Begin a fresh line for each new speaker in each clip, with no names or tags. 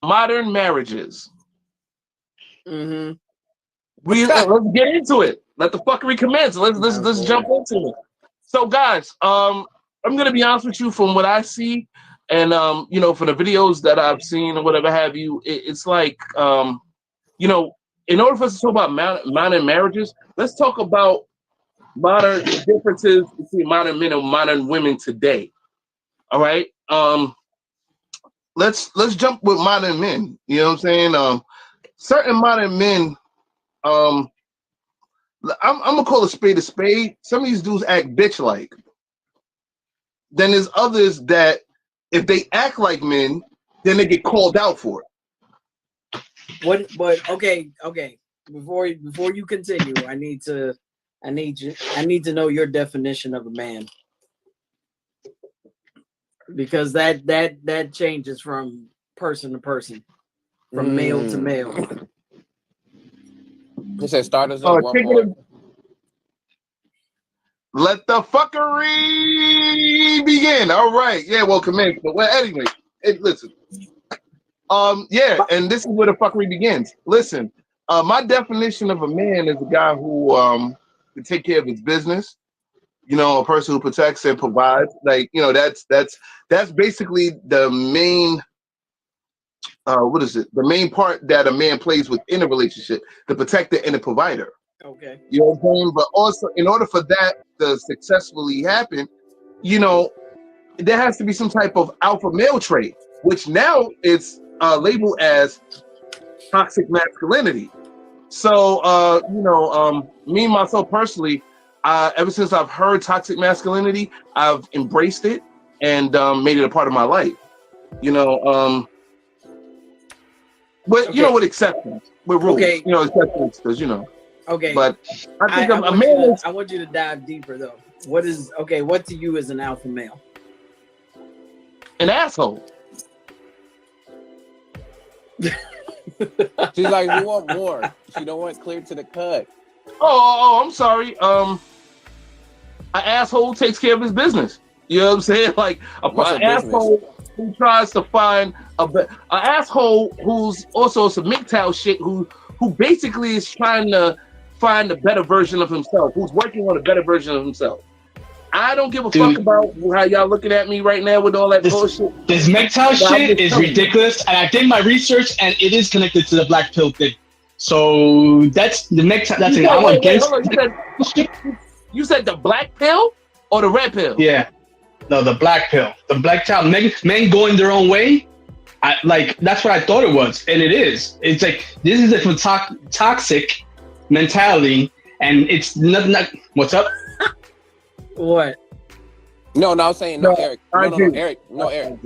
modern marriages.
Mm-hmm.
Let's get into it. Let the fuckery commence. Let's jump into it. So, guys, I'm gonna be honest with you. From what I see, and for the videos that I've seen or whatever have you, it's like, you know, in order for us to talk about modern marriages, let's talk about modern differences between modern men and modern women today. All right. Let's jump with modern men. You know what I'm saying? Certain modern men, I'm gonna call a spade a spade. Some of these dudes act bitch like. Then there's others that if they act like men, then they get called out for it.
What? But okay. Before you continue, I need to know your definition of a man, because that changes from person to person, from male to male.
He said start us up one more.
Let the fuckery begin. All right. Yeah, well, commence. But anyway, listen. Yeah, and this is where the fuckery begins. Listen, my definition of a man is a guy who can take care of his business. You know, a person who protects and provides. Like, you know, that's basically the main what is it? The main part that a man plays within a relationship, the protector and the provider.
Okay.
You know what I'm saying? But also, in order for that to successfully happen, you know, there has to be some type of alpha male trait, which now it's labeled as toxic masculinity. So, me myself personally, ever since I've heard toxic masculinity, I've embraced it and made it a part of my life. You know, but you know, with exceptions, with rules.
Okay.
You know, exceptions, because
Okay.
But I think a man.
I want you to dive deeper though. What to you is an alpha male?
An asshole.
She's like, you want more. She don't want clear to the cut.
Oh, I'm sorry. An asshole takes care of his business. You know what I'm saying? Like an asshole who tries to find an asshole who's also some MGTOW shit who basically is trying to find a better version of himself, who's working on a better version of himself. I don't give a fuck about how y'all looking at me right now with all that bullshit.
This MGTOW shit is ridiculous, and I did my research, and it is connected to the black pill thing. So that's the MGTOW. That's it. I'm against.
You said the black pill or the red pill?
Yeah, no, the black pill, the black child. Men going their own way. That's what I thought it was, and it is. It's like this is a toxic mentality, and it's not. What's up?
What?
No, I'm saying no, Eric. Eric.
Eric.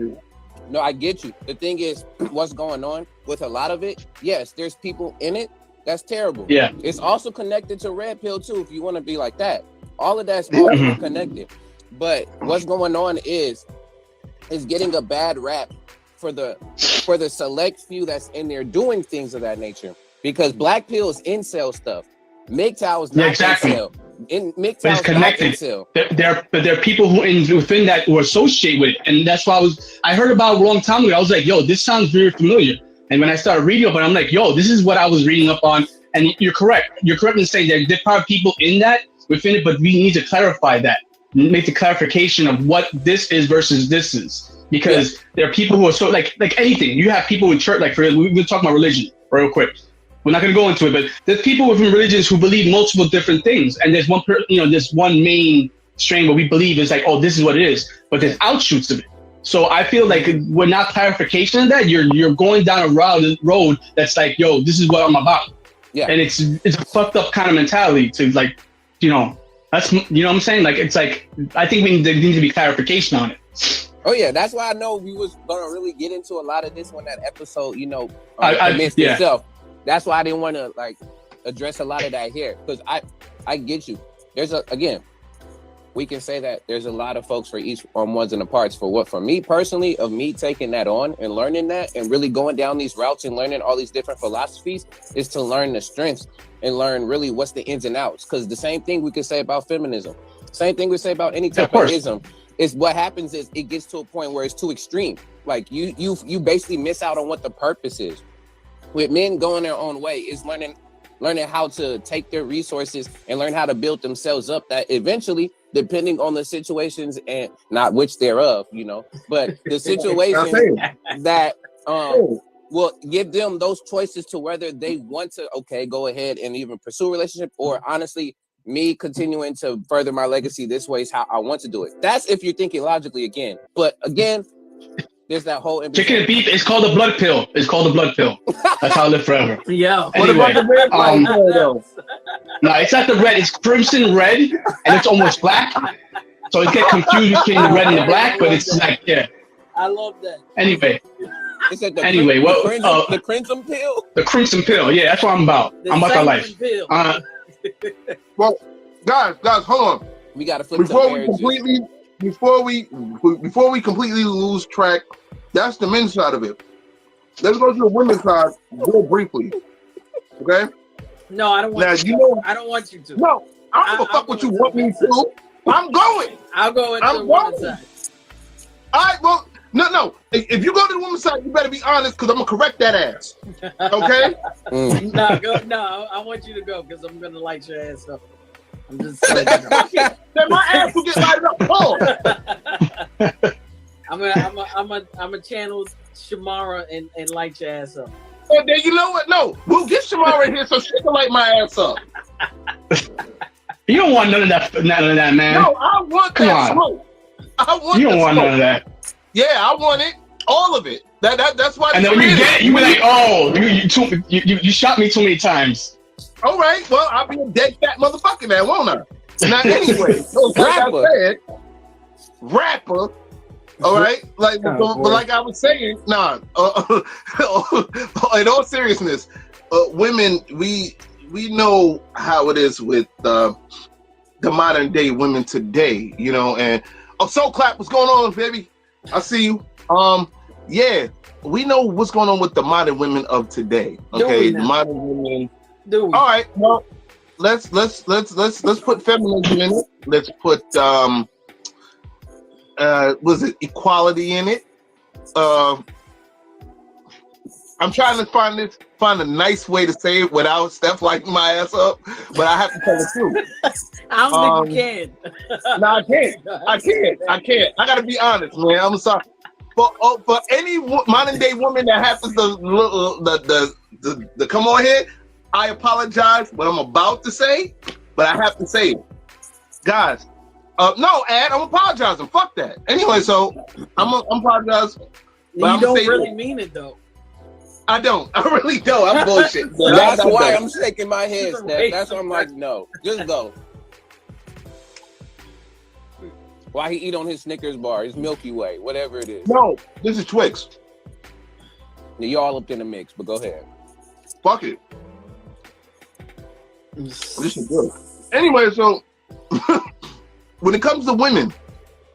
No, I get you. The thing is, what's going on with a lot of it? Yes, there's people in it. That's terrible.
Yeah.
It's also connected to red pill too, if you want to be like that. All of that's also connected. But what's going on is getting a bad rap for the select few that's in there doing things of that nature. Because black pill is incel stuff. MGTOW is not incel.
It's connected. There are people within that who associate with it, and that's why I heard about it a long time ago. I was like, yo, this sounds very familiar. And when I started reading up on it, I'm like, yo, this is what I was reading up on. And you're correct. You're correct in saying that there are probably people in that within it, but we need to clarify that, make the clarification of what this is versus this is, because there are people who are so like anything. You have people in church, like we're talking about religion real quick. We're not going to go into it, but there's people within religions who believe multiple different things, and there's there's one main strain what we believe is like, oh, this is what it is, but there's outshoots of it. So I feel like without clarification of that, you're going down a road that's like, yo, this is what I'm about. Yeah. And it's a fucked up kind of mentality to like, that's, what I'm saying? Like, it's like, I think there needs to be clarification on it.
Oh yeah, that's why I know we was gonna really get into a lot of this on that episode, itself. That's why I didn't want to like address a lot of that here, because I get you. We can say that there's a lot of folks for each on ones and the parts. For me personally, of me taking that on and learning that and really going down these routes and learning all these different philosophies is to learn the strengths and learn really what's the ins and outs. Because the same thing we could say about feminism, same thing we say about any type of ism, is what happens is it gets to a point where it's too extreme. like you basically miss out on what the purpose is. With men going their own way is learning how to take their resources and learn how to build themselves up, that eventually, depending on the situations and not which thereof, but the situations that will give them those choices to whether they want to, go ahead and even pursue a relationship, or honestly, me continuing to further my legacy this way is how I want to do it. That's if you're thinking logically again. But again, there's that whole
chicken and beef. It's called the blood pill. It's called the blood pill. That's how I live forever.
Yeah.
Anyway,
what about the red pill though?
No, it's not the red. It's crimson red, and it's almost black. So it get confused between the red and the black, but it's like, yeah.
I love that.
Anyway.
Is that the crimson pill? The
crimson pill. Yeah, that's what I'm about. I'm about that life.
Well, guys, hold on.
We gotta flip
before we completely lose track. That's the men's side of it. Let's go to the women's side real briefly. Okay?
No, I don't want you to. I don't want you to.
No, I don't give a fuck what you want me to. I'm going.
I'll go into the women's side.
All right, well, no. If you go to the women's side, you better be honest, because I'm gonna correct that ass. Okay?
No, I want you to go because I'm gonna light your ass up. I'm just saying.
Then my ass will get lighted up.
I'm a channel Shamara and light your ass up.
And then you know what? No, we'll get Shamara in here so she can light my ass up.
You don't want none of that, man.
No, I want that smoke.
You don't want none of that.
Yeah, I want it, all of it. That's why.
And then when you get it, you be like, oh, you shot me too many times.
All right, well, I'll be a dead fat motherfucker now, won't I? Now, anyway, so like I said, rapper. All right, like I was saying, in all seriousness, women, we know how it is with the modern day women today, and Soul Clap, what's going on, baby? I see you. Yeah, we know what's going on with the modern women of today. Okay, the modern women. All right, well, let's put feminism in it. Let's put was it equality in it? I'm trying to find a nice way to say it without Steph lighting my ass up, but I have to tell the truth.
I don't think you can.
No, I can't. I gotta be honest, man. I'm sorry. For any modern day woman that happens to come on here, I apologize what I'm about to say, but I have to say it. Guys, no, Ad, I'm apologizing. Fuck that. Anyway, so I'm apologizing.
You don't really mean it, though.
I don't. I really don't. I'm bullshit.
That's why I'm shaking my head, Steph. That's why I'm like, no, just go. Why he eat on his Snickers bar, his Milky Way, whatever it is.
No, this is Twix.
You all up in the mix, but go ahead.
Fuck it. This is good. Anyway, so when it comes to women,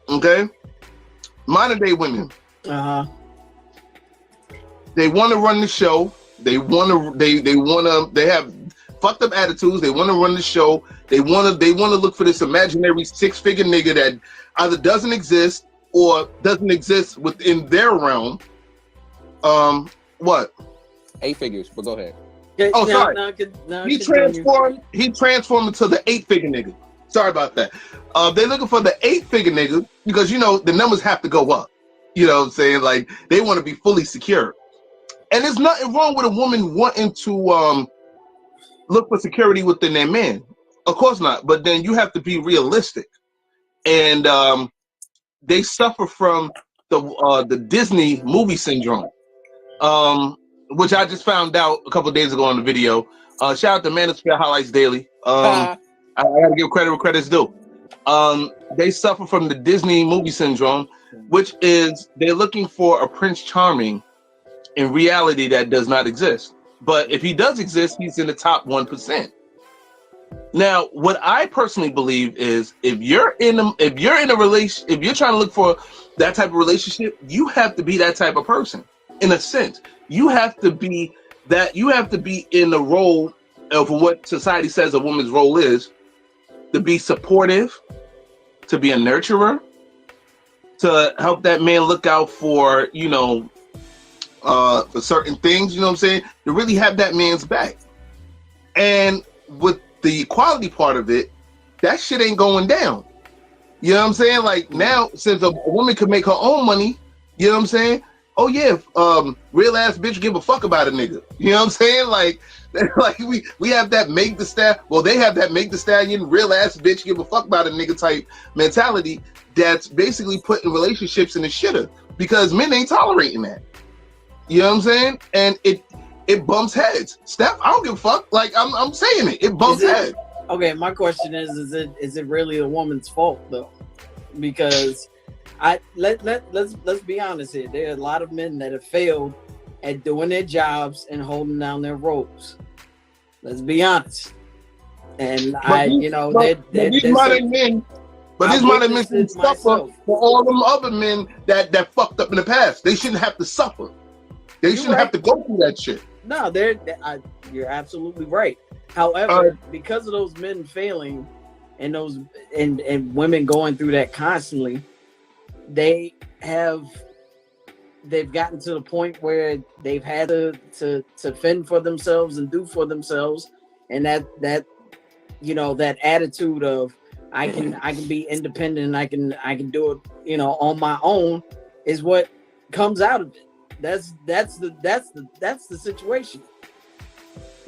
okay, modern day women, they want to run the show. They have fucked up attitudes. They want to run the show. They want to look for this imaginary six-figure nigga that either doesn't exist or doesn't exist within their realm. What?
8 figures, but go ahead.
Oh, sorry. He transformed into the 8-figure nigga. Sorry about that. They're looking for the 8-figure nigga because, the numbers have to go up. You know what I'm saying? Like, they want to be fully secure. And there's nothing wrong with a woman wanting to look for security within their man. Of course not. But then you have to be realistic. And they suffer from the Disney movie syndrome, which I just found out a couple of days ago on the video. Shout out to Manosphere Highlights Daily. I gotta give credit where credit's due. They suffer from the Disney movie syndrome, which is they're looking for a Prince Charming in reality that does not exist. But if he does exist, he's in the top 1%. Now, what I personally believe is if you're in a relation, if you're trying to look for that type of relationship, you have to be that type of person. In a sense, you have to be in the role of what society says a woman's role is, to be supportive, to be a nurturer, to help that man look out for, for certain things, you know what I'm saying? To really have that man's back. And with the equality part of it, that shit ain't going down. You know what I'm saying? Like now, since a woman can make her own money, you know what I'm saying? Oh yeah, real ass bitch give a fuck about a nigga. You know what I'm saying? Like we have that make the stallion. Well, they have that make the stallion real ass bitch give a fuck about a nigga type mentality that's basically putting relationships in the shitter because men ain't tolerating that. You know what I'm saying? And it bumps heads. Steph, I don't give a fuck. Like I'm saying it bumps heads.
Okay, my question is it really the woman's fault though? Because let's be honest here. There are a lot of men that have failed at doing their jobs and holding down their roles. Let's be honest. And these modern men suffer for all them other men that fucked up in the past. They shouldn't have to suffer. They shouldn't have to go through that shit. No, you're absolutely right. However, because of those men failing and those and women going through that constantly, they've gotten to the point where they've had to fend for themselves and do for themselves, and that attitude of I can be independent, I can do it, on my own, is what comes out of it. That's the situation.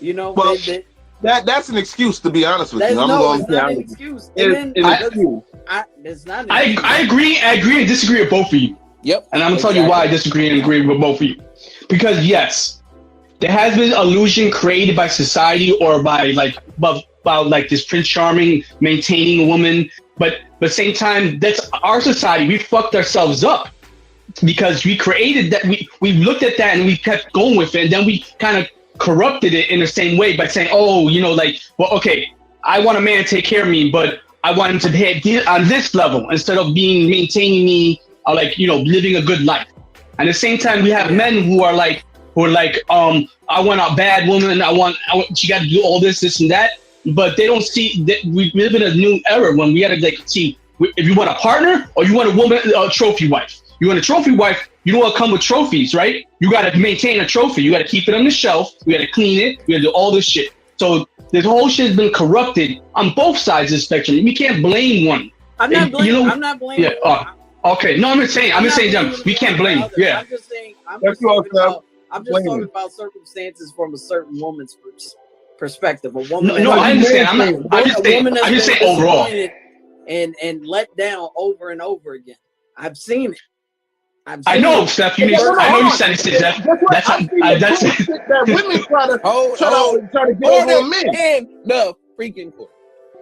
Well, that's an excuse, to be honest with you.
It's not an excuse.
I agree and disagree with both of you.
Yep.
And I'm gonna tell you why I disagree and agree with both of you. Because yes, there has been illusion created by society or by about this Prince Charming maintaining a woman, but at the same time, that's our society. We fucked ourselves up because we created that. We looked at that and we kept going with it, and then we kind of corrupted it in the same way by saying, I want a man to take care of me, but I want him to get on this level instead of maintaining me, living a good life. At the same time, we have men who are like, I want a bad woman. She got to do all this and that, but they don't see that we live in a new era when we got to see if you want a partner or you want a woman, a trophy wife. You want a trophy wife, you don't want to come with trophies, right? You got to maintain a trophy. You got to keep it on the shelf. You got to clean it. You got to do all this shit. So this whole shit has been corrupted on both sides of the spectrum. We can't blame one.
I'm not blaming.
Yeah. Okay. No, I'm just saying them. We can't blame. Yeah.
I'm just talking about circumstances from a certain woman's perspective. A woman.
No, I understand. I'm just saying overall.
And let down over and over again. I've seen it.
I know, Steph. I know you said it, Steph. That's
that women try to get over on men.
And the freaking court.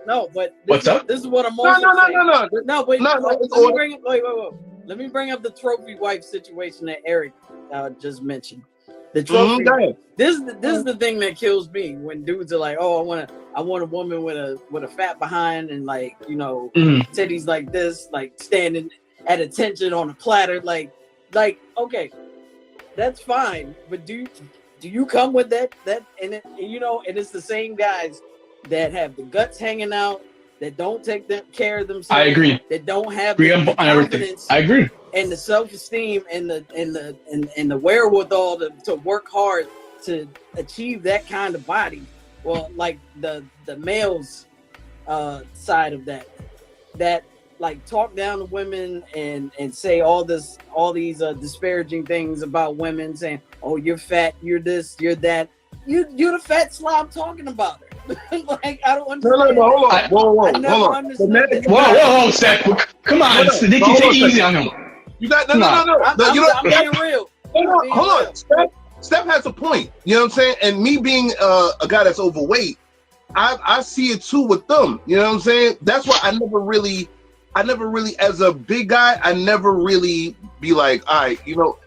No, but
what's up?
This is what I'm also saying. No, wait. Let me bring up the trophy wife situation that Eric just mentioned. The trophy. This is the thing that kills me when dudes are like, "Oh, I want a woman with a fat behind and titties like this, like standing at attention on a platter, like okay, that's fine, but do you come with that and it's the same guys that have the guts hanging out, that don't take care of themselves.
I agree.
That don't have the confidence.
I agree.
And the self-esteem and the wherewithal to work hard to achieve that kind of body. Well, like the males side of that like talk down to women and say all these disparaging things about women, saying, "Oh, you're fat, you're this, you're that." You're the fat slob talking about her. Like, I don't understand.
No, hold on.
Whoa, Steph. Come on, take it easy on him.
You got no.
I'm being real.
Hold on. Steph has a point. You know what I'm saying? And me being a guy that's overweight, I see it too with them. You know what I'm saying? That's why I never really, as a big guy, I never really be like, all right,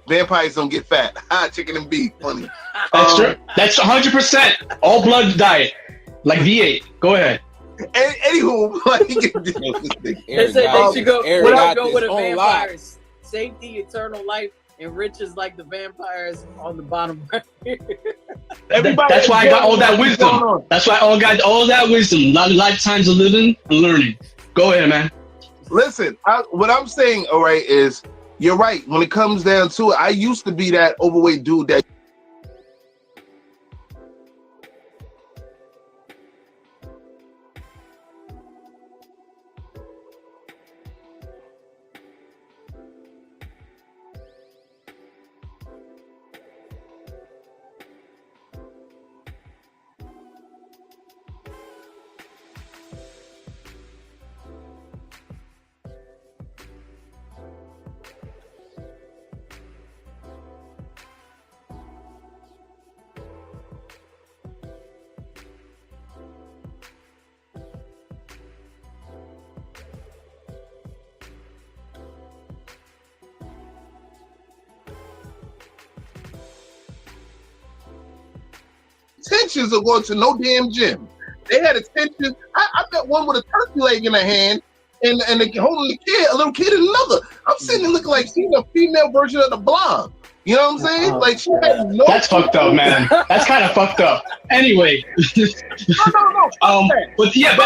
vampires don't get fat. Chicken and beef, funny.
That's true. That's 100% all blood diet, like V8. Go ahead.
Anywho,
they said they should go with a vampires. Safety, eternal life, and riches like the vampires on the bottom right.
That's why I got all that wisdom. That's why I got all that wisdom. Lifetimes of living and learning. Go ahead, man.
Listen, what I'm saying, all right, is you're right. When it comes down to it, I used to be that overweight dude that. Intentions of going to no damn gym. They had intentions. I met one with a turkey leg in her hand and they holding the kid, a little kid in another. I'm sitting there looking like she's a female version of the blonde. You know what I'm saying? Like she had no.
That's fucked up, man. That's kind of fucked up. Anyway.
No.
But yeah,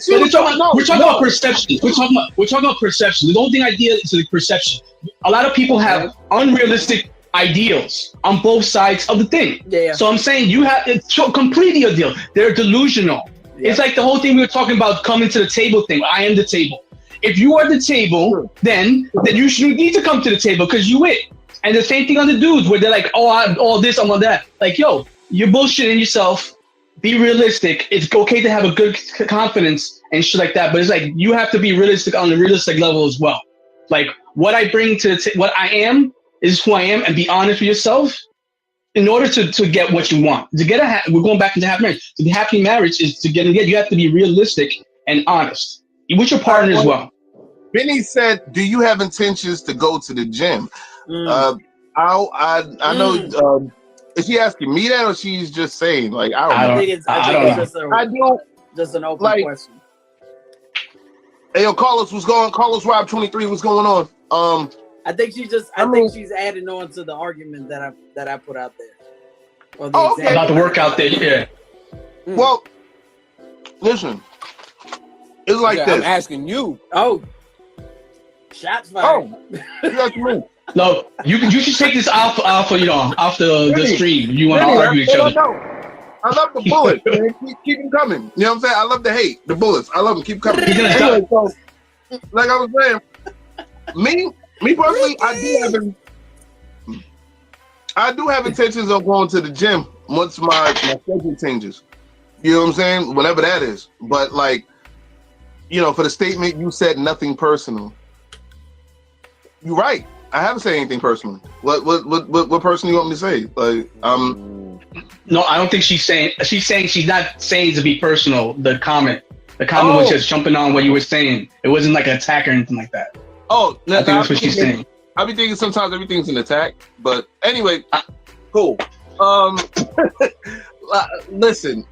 we're talking about perception. We're talking about perception. The only thing idea is the perception. A lot of people have unrealistic ideals on both sides of the thing.
Yeah.
So I'm saying you have it's completely a deal. They're delusional. Yeah. It's like the whole thing we were talking about coming to the table thing. I am the table. If you are the table, then you should need to come to the table because you it. And the same thing on the dudes where they're like, oh, I'm all this, I'm all that. Like, yo, you're bullshitting yourself. Be realistic. It's okay to have a good confidence and shit like that. But it's like you have to be realistic on the realistic level as well. Like what I bring to what I am is who I am, and be honest with yourself in order to get what you want. To get we're going back into happy marriage. To be happy marriage is to get you have to be realistic and honest with your partner as well.
Benny said, "Do you have intentions to go to the gym?" I know. Is she asking me that, or she's just saying like I think it's
just an open question.
Hey, yo, Carlos, what's going on? Carlos Rob 23, what's going on?
I think she's adding on to the argument that I put out there.
About the workout there, yeah.
Well, listen, it's like this.
I'm asking you.
Oh, shots fired.
Me.
No, you should take this off the stream. You want to argue each other.
I love the bullets, man. Keep them coming. You know what I'm saying? I love the hate, the bullets. I love them. Keep coming. Anyway, so, like I was saying, me personally, I do have intentions of going to the gym once my schedule changes. You know what I'm saying? Whatever that is. But like, for the statement you said, nothing personal. You're right. I haven't said anything personal. What personal you want me to say? Like,
No, I don't think she's saying. She's not saying to be personal. The comment was just jumping on what you were saying. It wasn't like an attack or anything like that.
Oh,
I think that's what she's saying.
I be thinking sometimes everything's an attack, but anyway, cool. Listen,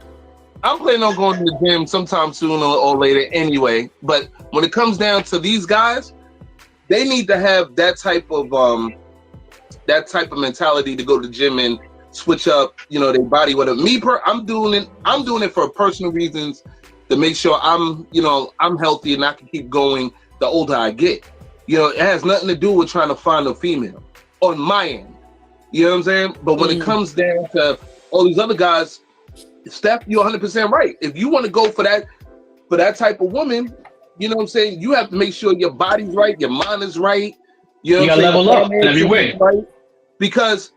I'm planning on going to the gym sometime soon or later anyway. But when it comes down to these guys, they need to have that type of mentality to go to the gym and switch up, their body. I'm doing it for personal reasons to make sure I'm healthy and I can keep going the older I get. It has nothing to do with trying to find a female on my end. You know what I'm saying? But when it comes down to all these other guys, Steph, you're 100% right. If you want to go for that type of woman, you know what I'm saying? You have to make sure your body's right, your mind is right. You gotta
level up in every way.
Right? Because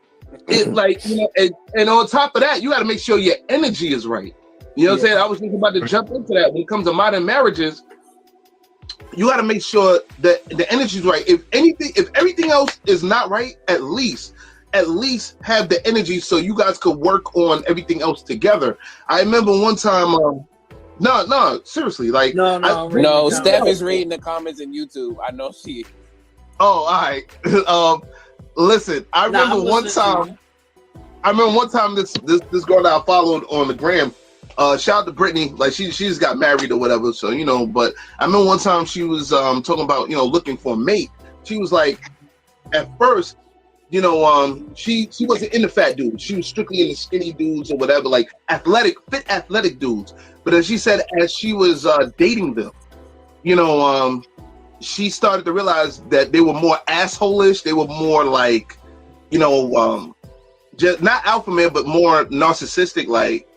and on top of that, you got to make sure your energy is right. You know what I'm saying? I was thinking about to jump into that. When it comes to modern marriages, you got to make sure that the energy is right. If everything else is not right, at least have the energy so you guys could work on everything else together. I remember one time. No, seriously, like
no. Steph is reading the comments in YouTube. I know she.
Oh, all right. Listen, I remember one time this girl that I followed on the gram. Shout out to Brittany, like she just got married or whatever. So but I remember one time she was talking about looking for a mate. She was like, at first, she wasn't into fat dudes. She was strictly into skinny dudes or whatever, like fit athletic dudes. But as she said, as she was dating them, she started to realize that they were more asshole-ish. They were more like, you know, just not alpha male, but more narcissistic. Like,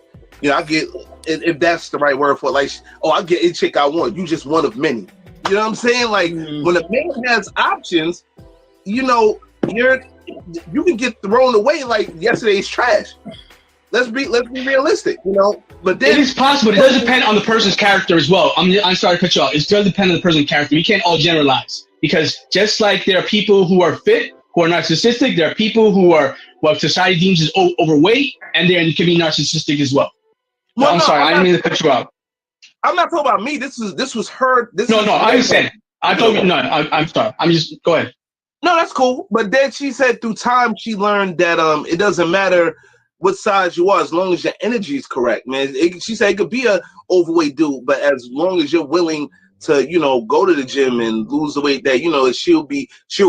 you know, I get, if that's the right word for it, like, oh, I get a chick I want. You just one of many. You know what I'm saying? Like, when a man has options, you know, you can get thrown away like yesterday's trash. Let's be realistic, you know. But then
it is possible. It does depend on the person's character as well. I'm sorry to cut you off. It does depend on the person's character. We can't all generalize, because just like there are people who are fit, who are narcissistic, there are people who are what society deems as overweight, and they can be narcissistic as well. Well, I'm sorry. I didn't mean to cut you out.
I'm not talking about me. This was her.
No, I understand. I told you. No, I'm sorry. I'm just go ahead.
No, that's cool. But then she said through time she learned that it doesn't matter what size you are as long as your energy is correct, man. She said it could be a overweight dude, but as long as you're willing to, you know, go to the gym and lose the weight, that, you know, she'll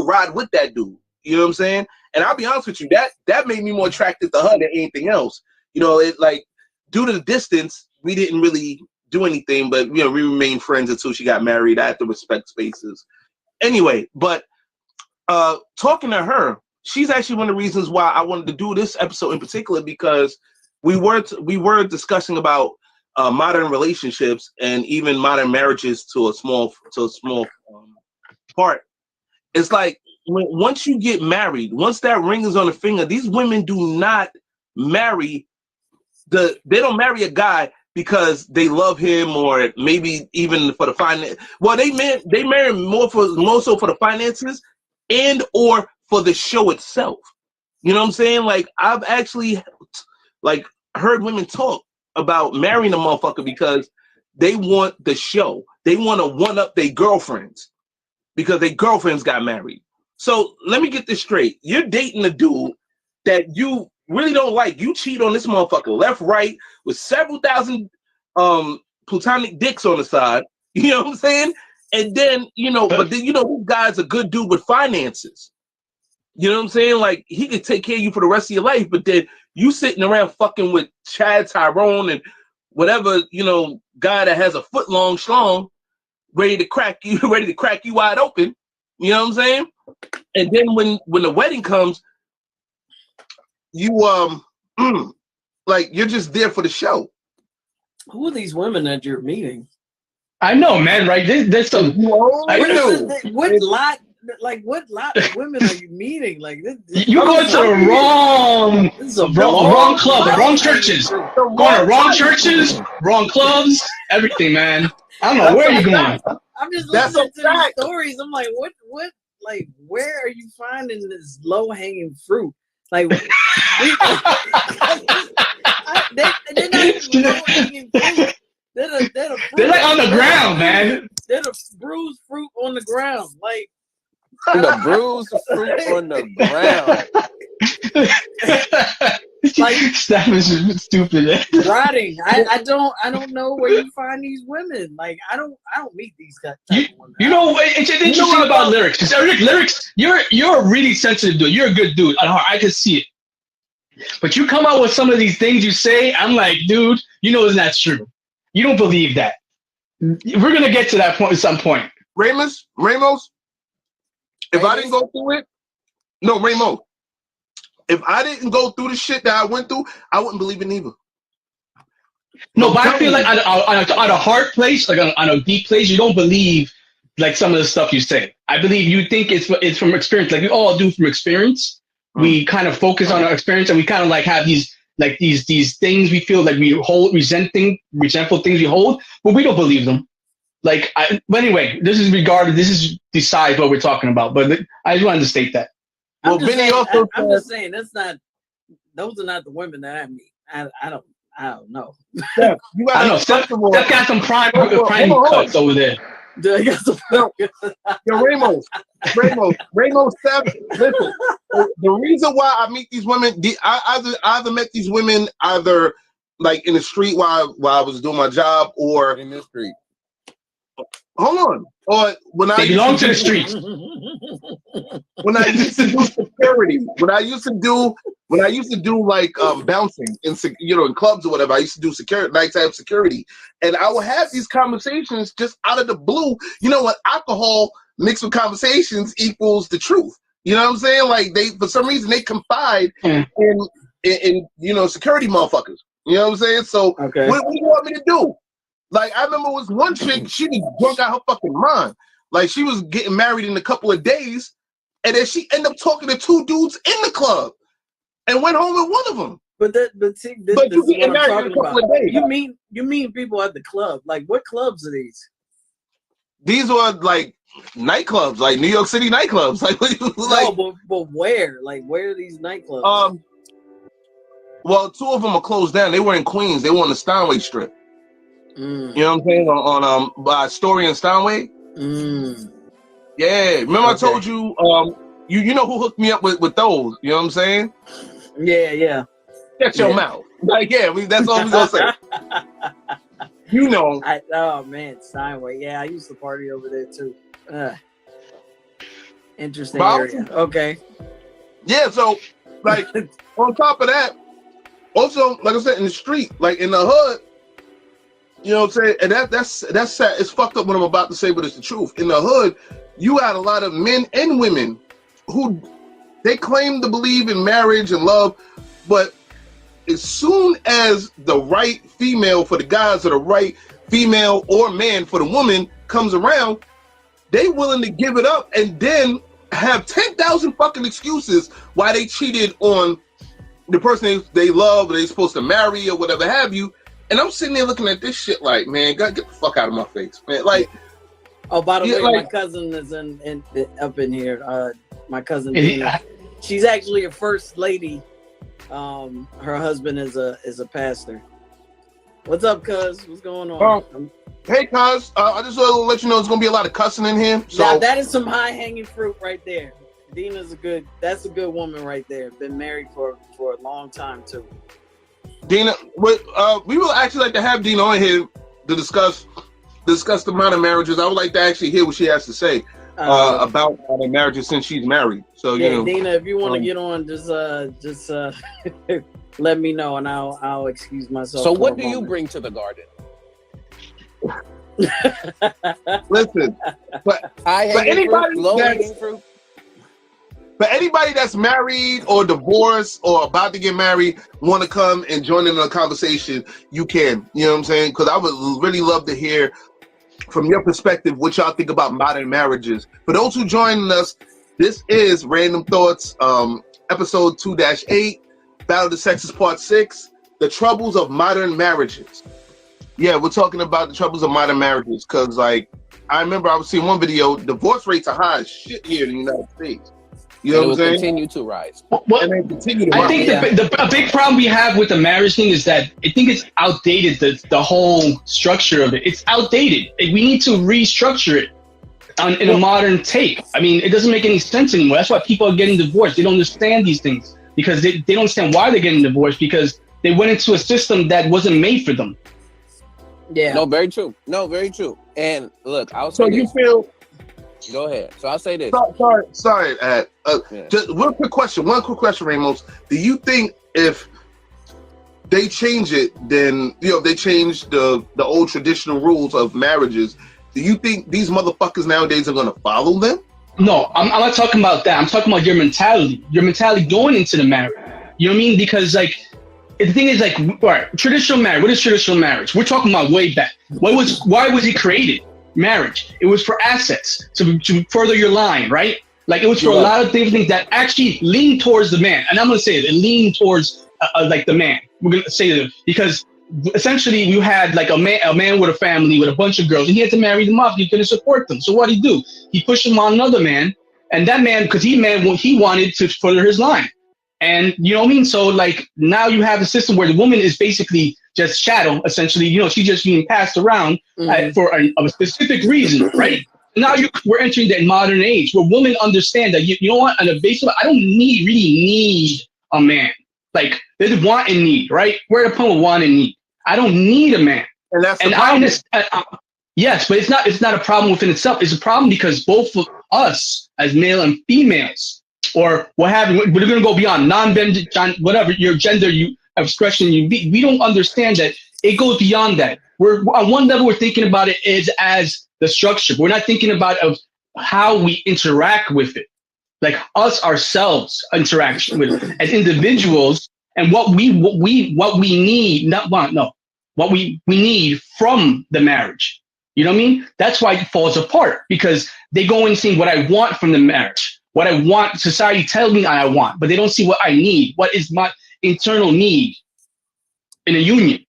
ride with that dude. You know what I'm saying? And I'll be honest with you, that made me more attracted to her than anything else. You know, it like due to the distance, we didn't really do anything, but you know, we remained friends until she got married. I had to respect spaces. Anyway, but talking to her, she's actually one of the reasons why I wanted to do this episode in particular, because we were discussing about modern relationships and even modern marriages to a small part. It's like once you get married, once that ring is on the finger, these women do not marry they don't marry a guy because they love him, or maybe even for the finance. Well, they marry more so for the finances and or for the show itself. You know what I'm saying? Like, I've actually like heard women talk about marrying a motherfucker because they want the show. They want to one up their girlfriends because their girlfriends got married. So let me get this straight. You're dating a dude that you really don't like. You cheat on this motherfucker left, right, with several thousand platonic dicks on the side. You know what I'm saying? And then, you know, but then, you know, this guy's a good dude with finances. You know what I'm saying? Like, he could take care of you for the rest of your life, but then you sitting around fucking with Chad Tyrone and whatever, you know, guy that has a foot long schlong ready to crack you wide open. You know what I'm saying? And then when the wedding comes, you like, you're just there for the show.
Who are these women that you're meeting?
I know, man. Right? There's some.
What lot of women are you meeting? Like this,
you going to the wrong club, the wrong churches. Going to wrong churches, wrong clubs, everything, man. I don't know where you're going.
I'm just listening to these stories. I'm like, what? Like, where are you finding this low hanging fruit? Like, they're not even low hanging fruit. They're
like on the ground, man.
They're the bruised fruit on the ground. Like,
the bruised fruit on the ground.
Like,
that was stupid.
Rotting. I don't know where you find these women. Like, I don't meet these guys.
You know, it's interesting about lyrics. Lyrics, you're a really sensitive dude. You're a good dude at heart. I can see it. But you come out with some of these things you say, I'm like, dude, you know it's not true. You don't believe that. We're gonna get to that point at some point.
Ramos, if I didn't go through it, no, Ramos. If I didn't go through the shit that I went through, I wouldn't believe it either.
No, but I feel like on a hard place, like on a deep place, you don't believe like some of the stuff you say. I believe you think it's from experience, like we all do from experience. We kind of focus on our experience, and we kind of like have these things we feel like we hold resentful things we hold, but we don't believe them. Like, but anyway, this is besides what we're talking about. But I just wanted to state that.
I'm just saying those are not the women that I meet. I don't know.
Steph,
I know. Steph got some prime cuts over there.
Yo, Ramos, Steph, listen. The reason why I meet these women, I either met these women either like in the street while I was doing my job, or
in the street.
Hold on. Or when
they belong to the streets.
When I used to do security, when I used to do like bouncing in clubs or whatever, I used to do security, nighttime security, and I would have these conversations just out of the blue. You know what? Alcohol mixed with conversations equals the truth. You know what I'm saying? Like they, for some reason, they confide in you know, security motherfuckers. You know what I'm saying? So what do you want me to do? Like I remember it was one chick, she was drunk out her fucking mind. Like she was getting married in a couple of days, and then she ended up talking to 2 dudes in the club, and went home with one of them.
But see, this
you
is what I'm
married
talking
in a couple
about.
of days.
You mean people at the club? Like what clubs are these?
These were like nightclubs, like New York City nightclubs. Like,
no, but where? Like where are these nightclubs?
Well, 2 of them are closed down. They were in Queens. They were on the Steinway Strip. You know what I'm saying? On by Story and Steinway. Yeah. Remember I told you you know who hooked me up with those? You know what I'm saying?
Yeah.
Shut your mouth. Like that's all we gonna say. You know.
Oh man, Steinway. Yeah, I used to party over there too. Interesting area. Okay.
Yeah, so like on top of that, also like I said, in the street, like in the hood, you know what I'm saying? And that's sad. It's fucked up what I'm about to say, but it's the truth. In the hood, you had a lot of men and women who they claim to believe in marriage and love, but as soon as the right female for the guys or the right female or man for the woman comes around, they willing to give it up and then have 10,000 fucking excuses why they cheated on the person they love or they supposed to marry or whatever have you. And I'm sitting there looking at this shit like, man, God, get the fuck out of my face, man. Like,
oh, by the way, like, my cousin is up in here. My cousin Dina. She's actually a first lady. Her husband is a pastor. What's up, cuz? What's going on?
Hey, cuz. I just want to let you know there's gonna be a lot of cussing in here. So
now, that is some high hanging fruit right there. Dina's that's a good woman right there. Been married for a long time too.
Dina, we would actually like to have Dina on here to discuss the amount of marriages. I would like to actually hear what she has to say about the marriages since she's married. So you know,
Dina, if you want to get on, just let me know and I'll excuse myself.
So what do you bring to the garden?
Listen, but anybody that's married or divorced or about to get married, want to come and join in a conversation, you can. You know what I'm saying? Because I would really love to hear from your perspective what y'all think about modern marriages. For those who joining us, this is Randumb Thoughtz, episode 2-8, Battle of the Sexes Part 6, The Troubles of Modern Marriages. Yeah, we're talking about the troubles of modern marriages because, like, I remember I was seeing one video, divorce rates are high as shit here in the United States. You know what I'm saying?
Continue to rise.
And they continue to
I think a big problem we have with the marriage thing is that I think it's outdated, the whole structure of it. It's outdated. We need to restructure it in a modern take. I mean, it doesn't make any sense anymore. That's why people are getting divorced. They don't understand these things because they don't understand why they're getting divorced because they went into a system that wasn't made for them.
Yeah.
No, very true. And look, I'll say this. Go ahead. So I'll say this.
Sorry, just one quick question, Ramos. Do you think if they change it, then they change the old traditional rules of marriages? Do you think these motherfuckers nowadays are gonna follow them?
No, I'm not talking about that. I'm talking about your mentality going into the marriage. You know what I mean? Because like the thing is like, all right, traditional marriage. What is traditional marriage? We're talking about way back. Why was it created? Marriage. It was for assets to further your line, right? Like it was for a lot of different things that actually lean towards the man. And I'm gonna say it lean towards like the man. We're gonna say that because essentially you had like a man with a family with a bunch of girls, and he had to marry them off. He couldn't support them. So what did he do? He pushed them on another man, and that man, because he wanted to further his line. And you know what I mean? So like now you have a system where the woman is basically just shadow, essentially. She's just being passed around for a specific reason, right? Now we're entering that modern age where women understand that you know what? On a basis, I don't really need a man. Like there's want and need, right? We're at a point of want and need. I don't need a man.
And that's the
problem. I understand. Yes, but it's not a problem within itself. It's a problem because both of us as male and females, or what have you, we're going to go beyond non-gender, whatever your gender expression we don't understand that it goes beyond that. We're on one level, we're thinking about it as the structure. We're not thinking about how we interact with it, like us ourselves interaction with it, as individuals, and what we need, what we need from the marriage. You know what I mean? That's why it falls apart, because they go and see what I want from the marriage, what I want. Society tells me I want, but they don't see what I need. What is my internal need in a union?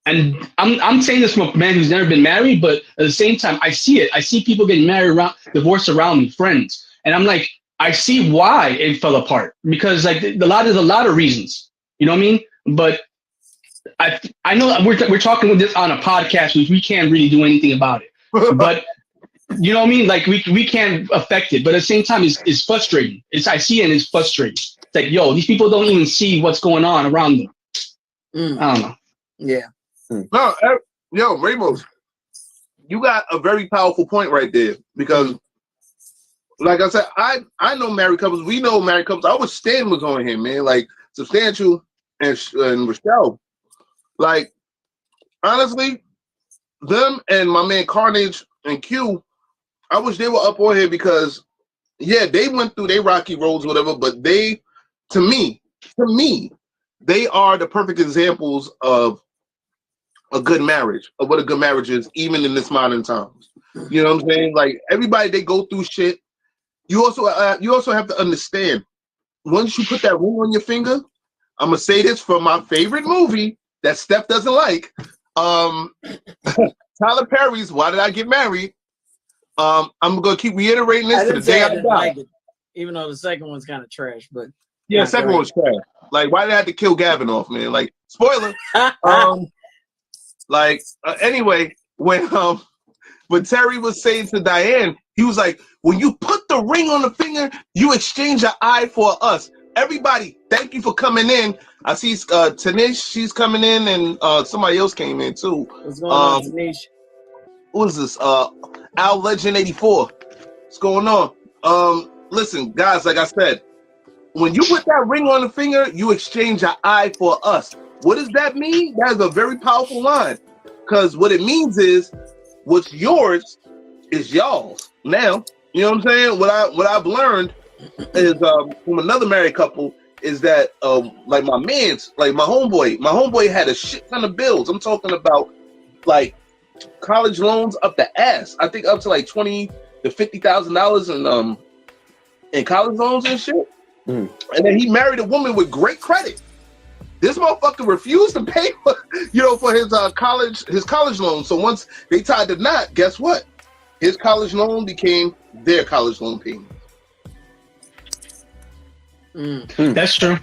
And I'm saying this from a man who's never been married, but at the same time, I see it. I see people getting married divorced around me, friends, and I'm like, I see why it fell apart, because like there's a lot of reasons. You know what I mean? But I know we're talking with this on a podcast, which we can't really do anything about it. But you know what I mean? Like we can't affect it, but at the same time, it's frustrating. I see it and it's frustrating. It's like, yo, these people don't even see what's going on around them. I don't know.
Yeah.
No, yo, Ramos, you got a very powerful point right there, because, like I said, I know married couples. We know married couples. I was Stan was on here, man. Like Substantial and Rochelle. Like, honestly, them and my man Carnage and Q, I wish they were up on here, because, yeah, they went through their rocky roads, whatever, but they, to me, they are the perfect examples of a good marriage, of what a good marriage is, even in this modern times. You know what I'm saying? Like, everybody, they go through shit. You also have to understand, once you put that ring on your finger, I'm gonna say this for my favorite movie that Steph doesn't like, Tyler Perry's "Why Did I Get Married?" I'm gonna keep reiterating this to the day I die.
Like it, even though the second one's kind of trash, but
yeah, the second one's trash. Like, why did I have to kill Gavin off, man? Like, spoiler. Anyway, when Terry was saying to Diane, he was like, when you put the ring on the finger, you exchange an eye for us. Everybody, thank you for coming in. I see Tanish, she's coming in, and somebody else came in too.
What's going on, Tanish?
Who is this? Al Legend 84. What's going on? Listen, guys, like I said, when you put that ring on the finger, you exchange an eye for us. What does that mean? That is a very powerful line, because what it means is what's yours is y'all's. Now, you know what I'm saying? What I've learned is from another married couple is that like my homeboy had a shit ton of bills. I'm talking about like college loans up the ass. I think up to like $20,000 to $50,000 in college loans and shit. And then he married a woman with great credit. This motherfucker refused to pay for his college loan. So once they tied the knot, guess what? His college loan became their college loan payment.
That's true.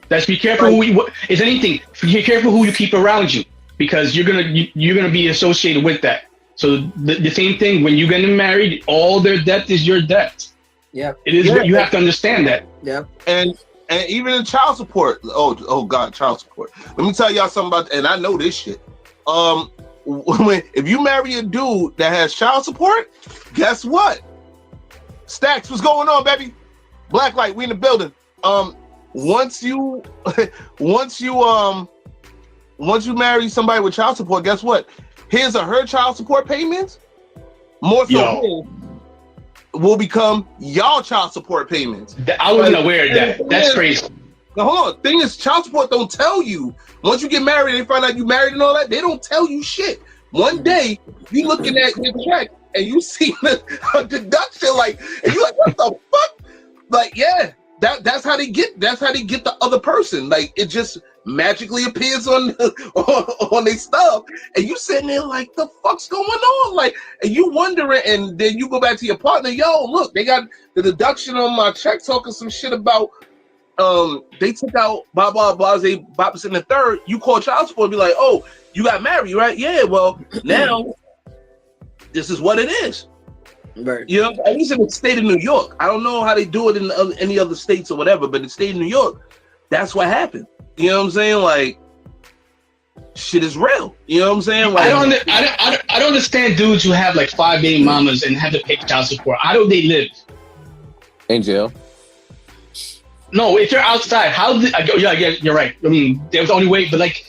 That's be careful. Be careful who you keep around you, because you're gonna be associated with that. So the same thing when you get married, all their debt is your debt.
Yeah,
it is. You have to understand that.
Yep.
And even in child support. Oh God, child support. Let me tell y'all something about. And I know this shit. If you marry a dude that has child support, guess what? Stacks, what's going on, baby? Blacklight, we in the building. Once you marry somebody with child support, guess what? His or her child support payments, more so will become y'all child support payments.
I wasn't aware of that. That's crazy.
Now hold on. Thing is, child support don't tell you. Once you get married, they find out you married and all that. They don't tell you shit. One day you looking at your check and you see a deduction, like, and you like, what the fuck? Like, yeah, that's how they get. That's how they get the other person. Like, it just magically appears on their stuff, and you sitting there like, the fuck's going on? Like, and you wondering, and then you go back to your partner. Yo, look, they got the deduction on my check, talking some shit about. They took out blah blah blah. They bops in the third. You call child support and be like, oh, you got married, right? Yeah. Well, now this is what it is.
Right.
You know, at least in the state of New York. I don't know how they do it in any other states or whatever, but in the state of New York, that's what happened. You know what I'm saying? Like, shit is real. You know what I'm saying? Like,
I don't understand dudes who have like 5 baby mamas and have to pay child support. How do they live?
In jail.
No, if you're outside, yeah, you're right. I mean, there's the only way, but like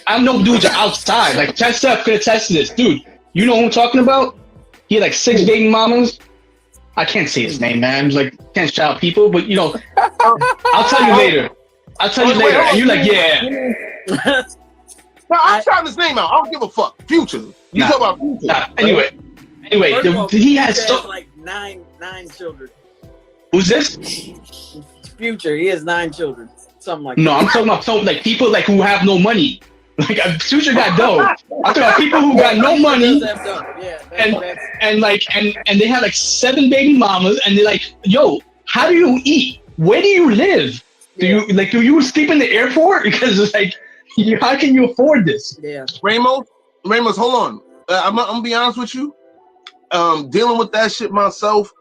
I know dudes are outside. Like, Tessa could attest to this, dude. You know who I'm talking about? He had like 6 baby mamas. I can't say his name, man. Like, can't shout out people, but you know, I'll tell you later. I'll tell you later. And you're like, yeah.
No, I'm shouting his name out. I don't give a fuck. Future. You talk about Future.
Anyway, he has
like nine children.
Who's this?
Future. He has 9 children. Something like that.
No, I'm talking about like people like who have no money. Like Future got dough. I'm talking about people who got no money. And they have like 7 baby mamas, and they're like, yo, how do you eat? Where do you live? Do you sleep in the airport? Because it's like, how can you afford this?
Yeah.
Ramos, hold on. I'm gonna be honest with you. Dealing with that shit myself,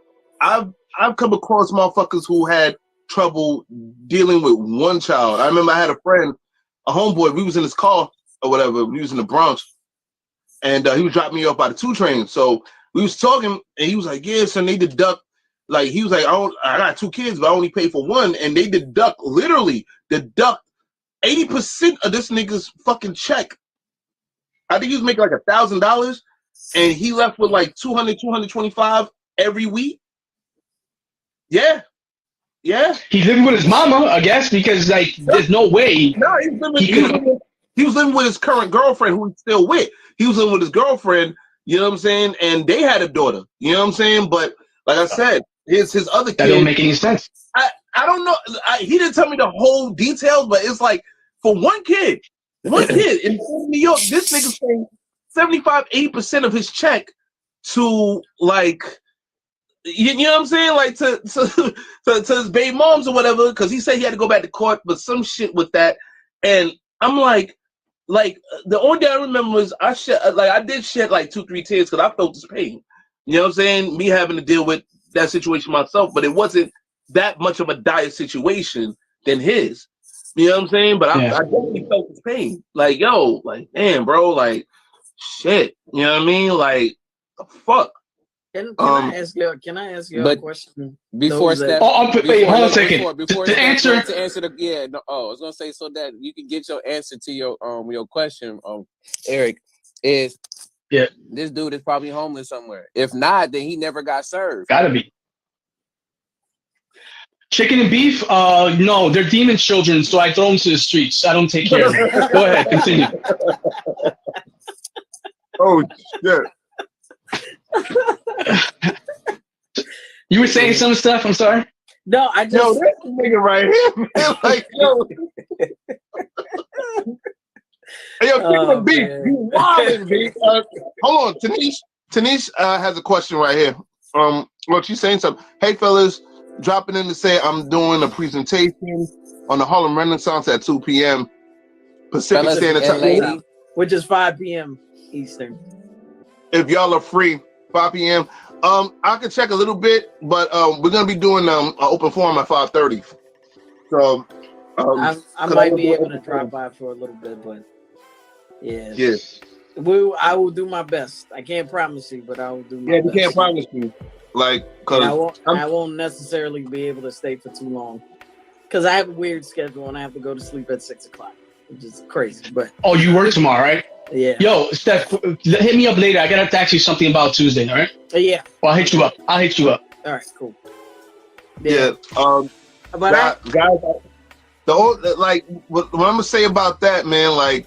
I've come across motherfuckers who had trouble dealing with one child. I remember I had a friend, a homeboy. We was in his car or whatever. We was in the Bronx, and he was dropping me off by the 2 train. So we was talking, and he was like, "Yeah, son, they deduct." Like he was like, "I got 2 kids, but I only pay for 1," and they literally deduct 80% of this nigga's fucking check. I think he was making like $1,000, and he left with like 200, 225 every week. Yeah.
He's living with his mama, I guess, because like there's no way.
No, he was living with his current girlfriend, who he's still with. He was living with his girlfriend, you know what I'm saying, and they had a daughter, you know what I'm saying. But like I said, his other kid.
That don't make any sense.
I don't know. He didn't tell me the whole details, but it's like for one kid in New York, this nigga's paying 75-80% of his check to like. You know what I'm saying? Like to his baby moms or whatever, because he said he had to go back to court, but some shit with that. And I'm like the only thing I remember was I did shed like 2-3 tears because I felt this pain. You know what I'm saying? Me having to deal with that situation myself, but it wasn't that much of a dire situation than his. You know what I'm saying? But I definitely felt his pain. Like, yo, like, damn, bro, like, shit. You know what I mean? Like, the fuck.
Can I ask you a question?
Before Steph,
hold on a second.
Before
to answer
the I was gonna say so that you can get your answer to your question, Eric, is this dude is probably homeless somewhere. If not, then he never got served.
Gotta be. Chicken and beef? No, they're demon children, so I throw them to the streets. I don't take care of them. Go ahead, continue.
Oh shit.
You were saying some stuff. I'm sorry.
No, I just.
Yo, this nigga right here, man. Like, yo. Hey, yo, chicken and beef. You wildin', beef. Hold on, Tanish has a question right here. Well, she's saying something. Hey, fellas, dropping in to say I'm doing a presentation on the Harlem Renaissance at 2 p.m. Pacific Standard Time,
which is 5 p.m. Eastern.
If y'all are free. 5 p.m. I can check a little bit, but we're gonna be doing an open forum at 5:30. So
I might be able to drop by for a little bit, but yeah. I will do my best. I can't promise you, but I will do my best.
Yeah, we can't promise you, like, cause
I won't necessarily be able to stay for too long, because I have a weird schedule and I have to go to sleep at 6:00, which is crazy. But
you work tomorrow, right?
Yeah.
Yo, Steph, hit me up later. I gotta ask you something about Tuesday, all right?
Yeah.
Well, I'll hit you up.
All right, cool.
Yeah. Guys, what I'm gonna say about that, man, like,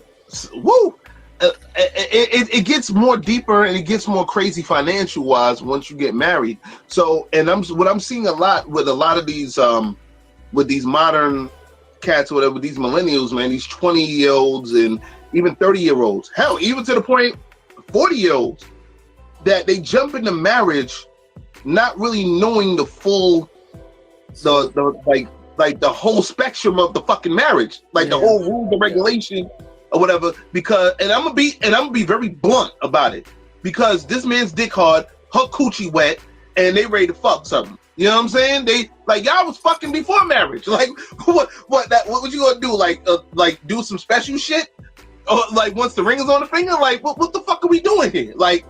woo, it gets more deeper and it gets more crazy financial wise once you get married. So, and what I'm seeing a lot with a lot of these with these modern cats or whatever, these millennials, man, these 20-year-olds and even 30-year-olds, hell, even to the point 40-year-olds, that they jump into marriage not really knowing the full, the whole spectrum of the fucking marriage, like the whole rules and regulation or whatever. Because, and I'm gonna be very blunt about it, because this man's dick hard, her coochie wet, and they ready to fuck something. You know what I'm saying? They like, y'all was fucking before marriage. Like, what you gonna do? Like do some special shit? Or like once the ring is on the finger, like what the fuck are we doing here? Like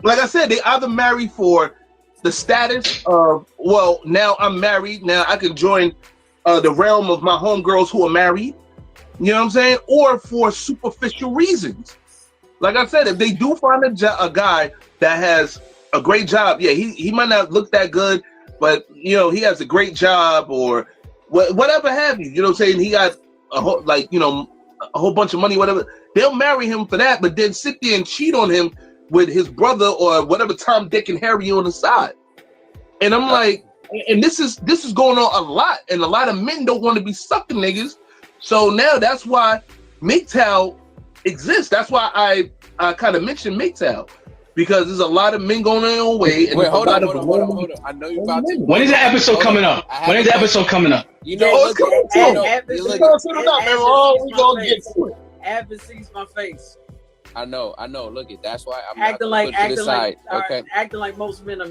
I said, they either marry for the status of, well, now I'm married, now I can join the realm of my homegirls who are married. You know what I'm saying? Or for superficial reasons. Like I said, if they do find a guy that has a great job. Yeah, he might not look that good, but he has a great job or whatever have you. You know what I'm saying? He got a whole a whole bunch of money, whatever. They'll marry him for that, but then sit there and cheat on him with his brother or whatever Tom, Dick, and Harry on the side. And I'm like, and this is going on a lot, and a lot of men don't want to be sucking niggas. So now that's why MGTOW exists. That's why I kind of mentioned MGTOW, because there's a lot of men going their own way. And
hold on. I know you're about to.
When is the episode coming up? When is the episode coming up?
You know, it's coming up. We gonna get to it.
Advin sees my face.
I know. Look, that's why I'm
acting
like
acting like most men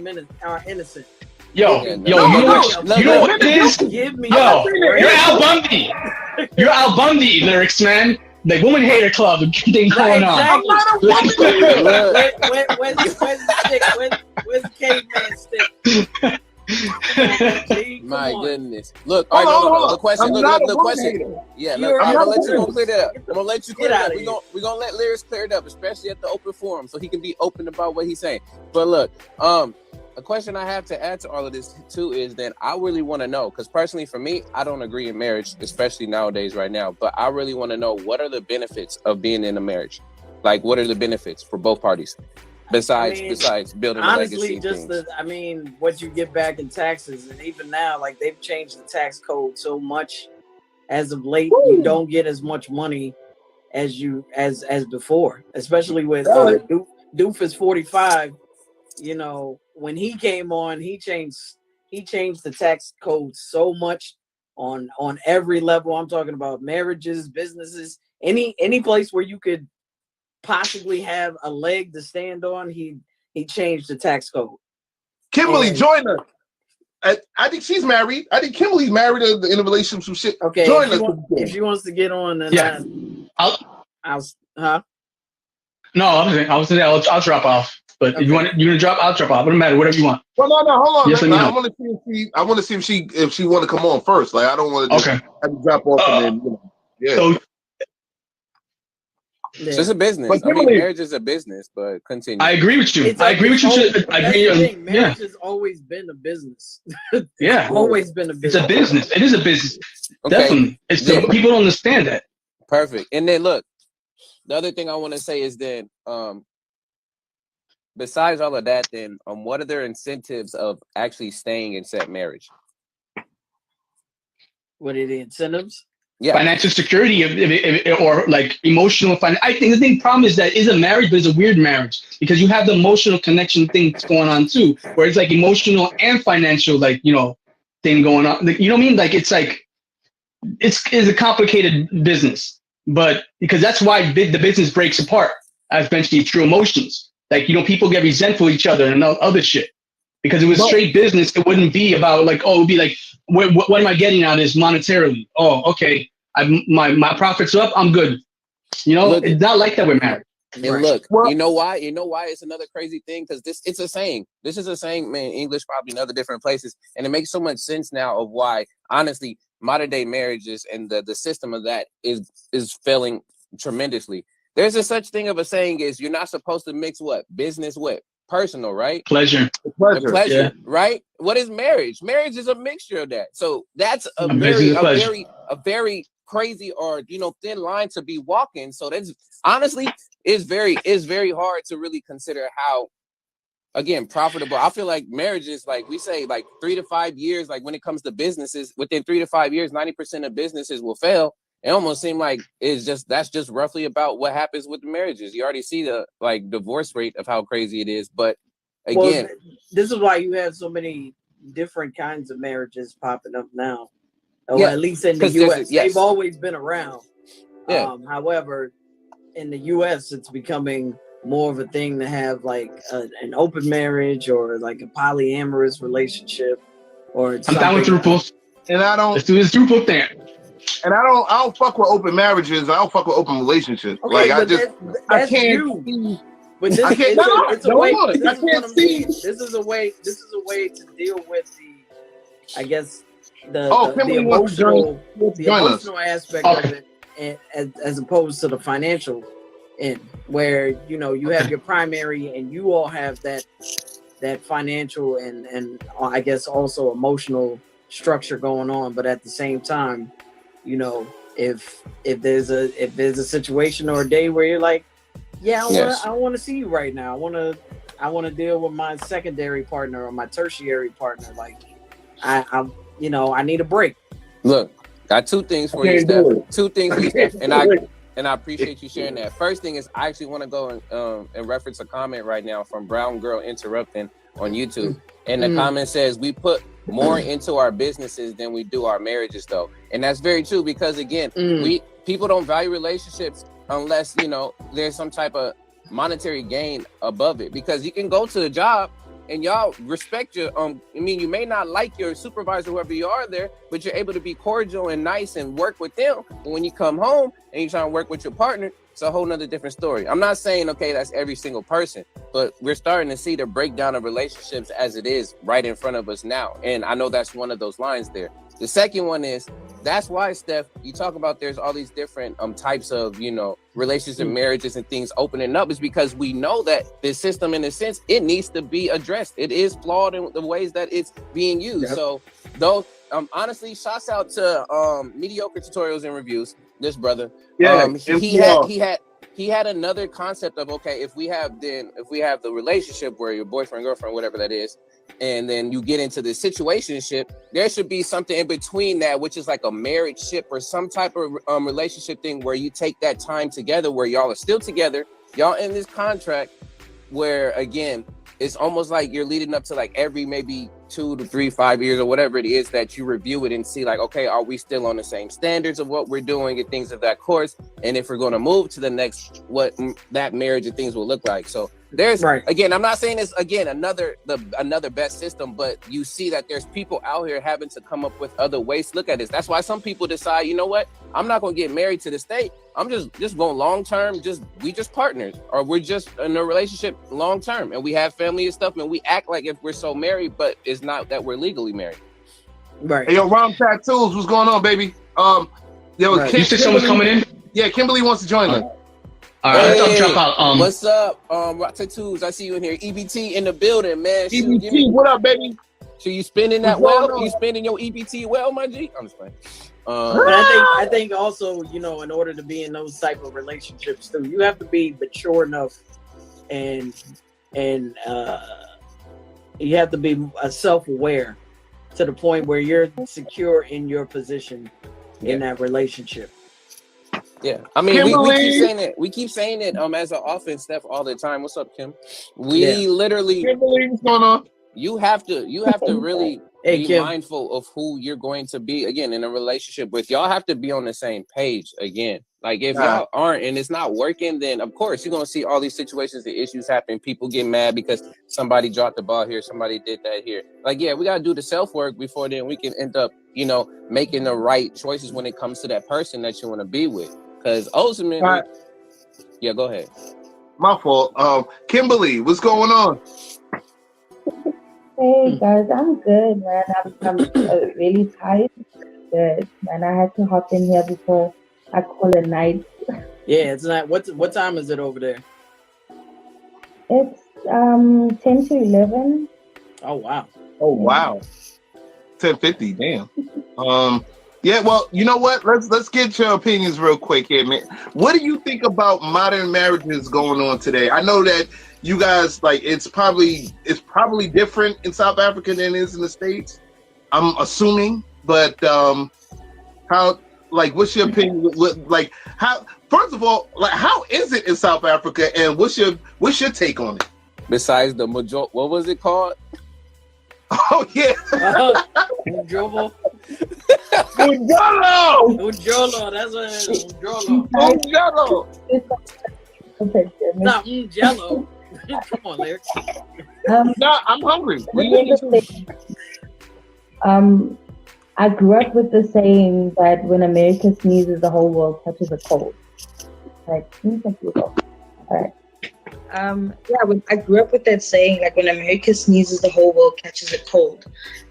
are innocent.
Yo, you know what it is? You're Al Bundy. You're Al Bundy lyrics, man. Like Woman Hater Club, thing going on.
I'm not a woman.
Where's the stick? Where's the caveman stick?
My goodness. Look, hold on. The question. The question. Yeah, look, I'm gonna let you clear that up. I'm gonna let you clear that up. We're gonna let Lyrics clear it up, especially at the open forum, so he can be open about what he's saying. But look, a question I have to add to all of this too is that I really want to know, because personally for me, I don't agree in marriage, especially nowadays right now, but I really want to know, what are the benefits of being in a marriage? Like, what are the benefits for both parties besides building
honestly,
a legacy?
Just what you get back in taxes, and even now, like, they've changed the tax code so much as of late. Woo! You don't get as much money as before, especially with Doofus 45. When he came on, he changed the tax code so much on every level. I'm talking about marriages, businesses, any place where you could possibly have a leg to stand on. He changed the tax code.
Kimberly Joyner, I think she's married. I think Kimberly's married in a relationship. Some shit.
Okay, if she wants to get on, then
yeah,
I'll
drop off. But okay. If you're gonna drop, I'll drop off. It doesn't matter, whatever you want.
Well, no, hold on. Yes, I want to see if she want to come on first. Like, I don't want to have to drop off and then
So it's a business. But marriage is a business. But continue.
I agree with you. Marriage
has always been a business.
Yeah,
always been a business.
It's a business. It is a business. Okay. Definitely. People don't understand that.
Perfect. And then look, the other thing I want to say is that besides all of that, then what are their incentives of actually staying in said marriage?
What are the incentives?
Yeah, financial security, or like emotional. I think the problem is that it's a marriage, but it's a weird marriage because you have the emotional connection thing going on too, where it's like emotional and financial, thing going on. You know what I mean? Like it's a complicated business, but because that's why the business breaks apart eventually through emotions. Like, people get resentful of each other and other shit. Because it was straight business, it wouldn't be about it would be like, what am I getting out of this monetarily? Oh, okay, my profits are up, I'm good. It's not like that with marriage.
And look, you know why it's another crazy thing? Because it's a saying. This is a saying, man, English, probably in other different places. And it makes so much sense now of why, honestly, modern day marriages and the system of that is failing tremendously. There's a such thing of a saying is you're not supposed to mix what? Business with personal, right?
Pleasure,
yeah. Right? What is marriage? Marriage is a mixture of that. So that's a very crazy or thin line to be walking. So that's honestly is very hard to really consider how, again, profitable. I feel like marriage is, like we say, like 3 to 5 years. Like when it comes to businesses, within 3 to 5 years, 90% of businesses will fail. It almost seemed like that's just roughly about what happens with the marriages. You already see the divorce rate of how crazy it is. But again,
this is why you have so many different kinds of marriages popping up now. Or at least in the U.S. They've always been around. Yeah. However, in the U.S., it's becoming more of a thing to have like an open marriage or like a polyamorous relationship. I'm
down with Drupal.
And I don't.
Let's do this Drupal thing.
And I don't fuck with open marriages. I don't fuck with open relationships.
Okay,
like
that's
I can't.
But this,
I can't.
It's a way.
I can't see.
This is a way to deal with the, I guess, the emotional aspect of it, as opposed to the financial end, where you have your primary and you all have that that financial and I guess also emotional structure going on. But at the same time, you know, if there's a situation or a day where you're like, yeah, I want to see you right now. I want to deal with my secondary partner or my tertiary partner. Like, I need a break.
Look, got two things for you, Steph. Two things for you, Steph. And I appreciate you sharing that. First thing is, I actually want to go and reference a comment right now from Brown Girl Interrupting on YouTube. And the comment says, we put more into our businesses than we do our marriages, though. And that's very true, because again, people don't value relationships unless, you know, there's some type of monetary gain above it. Because you can go to the job and y'all respect your you may not like your supervisor, whoever you are there, but you're able to be cordial and nice and work with them. But when you come home and you're trying to work with your partner, it's a whole nother different story. I'm not saying, okay, that's every single person, but we're starting to see the breakdown of relationships as it is right in front of us now. And I know that's one of those lines there. The second one is, that's why, Steph, you talk about there's all these different types of, you know, relationships and marriages and things opening up, is because we know that this system, in a sense, it needs to be addressed. It is flawed in the ways that it's being used. Yep. So those, honestly, shouts out to Mediocre Tutorials and Reviews. This brother, he had another concept of, okay, if we have the relationship where your boyfriend, girlfriend, whatever that is, and then you get into the situationship, there should be something in between that, which is like a marriage ship or some type of relationship thing where you take that time together, where y'all are still together, y'all in this contract, where again, it's almost like you're leading up to like every maybe 2 to 3, 5 years or whatever it is that you review it and see like, okay, are we still on the same standards of what we're doing and things of that course? And if we're going to move to the next, what that marriage and things will look like. So there's, again, I'm not saying it's, again, another best system, but you see that there's people out here having to come up with other ways to look at this. That's why some people decide, you know what, I'm not going to get married to the state. I'm just going long term. We just partners, or we're just in a relationship long term, and we have family and stuff, and we act like if we're so married, but it's not that we're legally married.
Right. Hey, yo, Rom Tattoos, what's going on, baby?
You said someone's coming in?
Yeah, Kimberly wants to join us.
All right, hey, drop out.
What's up, Rock Tattoos? I see you in here. EBT in the building, man.
EBT, what up, baby?
So you spending that well? You spending your EBT well, my G? I'm just playing.
But I think also, you know, in order to be in those type of relationships too, you have to be mature enough and you have to be self-aware to the point where you're secure in your position in that relationship.
Yeah, I mean, we keep saying it as an offense, Steph, all the time. What's up, Kim? Literally,
Kimberly, what's going on?
You have to really be mindful of who you're going to be again in a relationship with. Y'all have to be on the same page again. Like if y'all aren't and it's not working, then of course you're gonna see all these situations, the issues happen. People get mad because somebody dropped the ball here, somebody did that here. Like, yeah, we gotta do the self work before then we can end up, you know, making the right choices when it comes to that person that you want to be with. Because ultimately, yeah, go ahead.
My fault. Kimberly, what's going on?
Hey guys, I'm good, man. I'm really tired, but man, I had to hop in here before I call it night.
Yeah, it's not. What time is it over there?
It's 10 to 11.
Oh wow.
10:50. Damn. Yeah. Well, you know what? Let's get your opinions real quick here, man. What do you think about modern marriages going on today? I know that you guys like it's probably different in South Africa than it is in the States. I'm assuming, but how? Like, what's your opinion? Like, how? First of all, like, how is it in South Africa, and what's your take on it?
Besides the what was it called?
Oh yeah,
Ujolo.
Ujolo.
That's what it is. Ujolo. Not Jello. Come on, Larry.
No, I'm hungry.
I grew up with the saying that when America sneezes, the whole world catches a cold. Like, all right. I grew up with that saying, like, when America sneezes, the whole world catches a cold.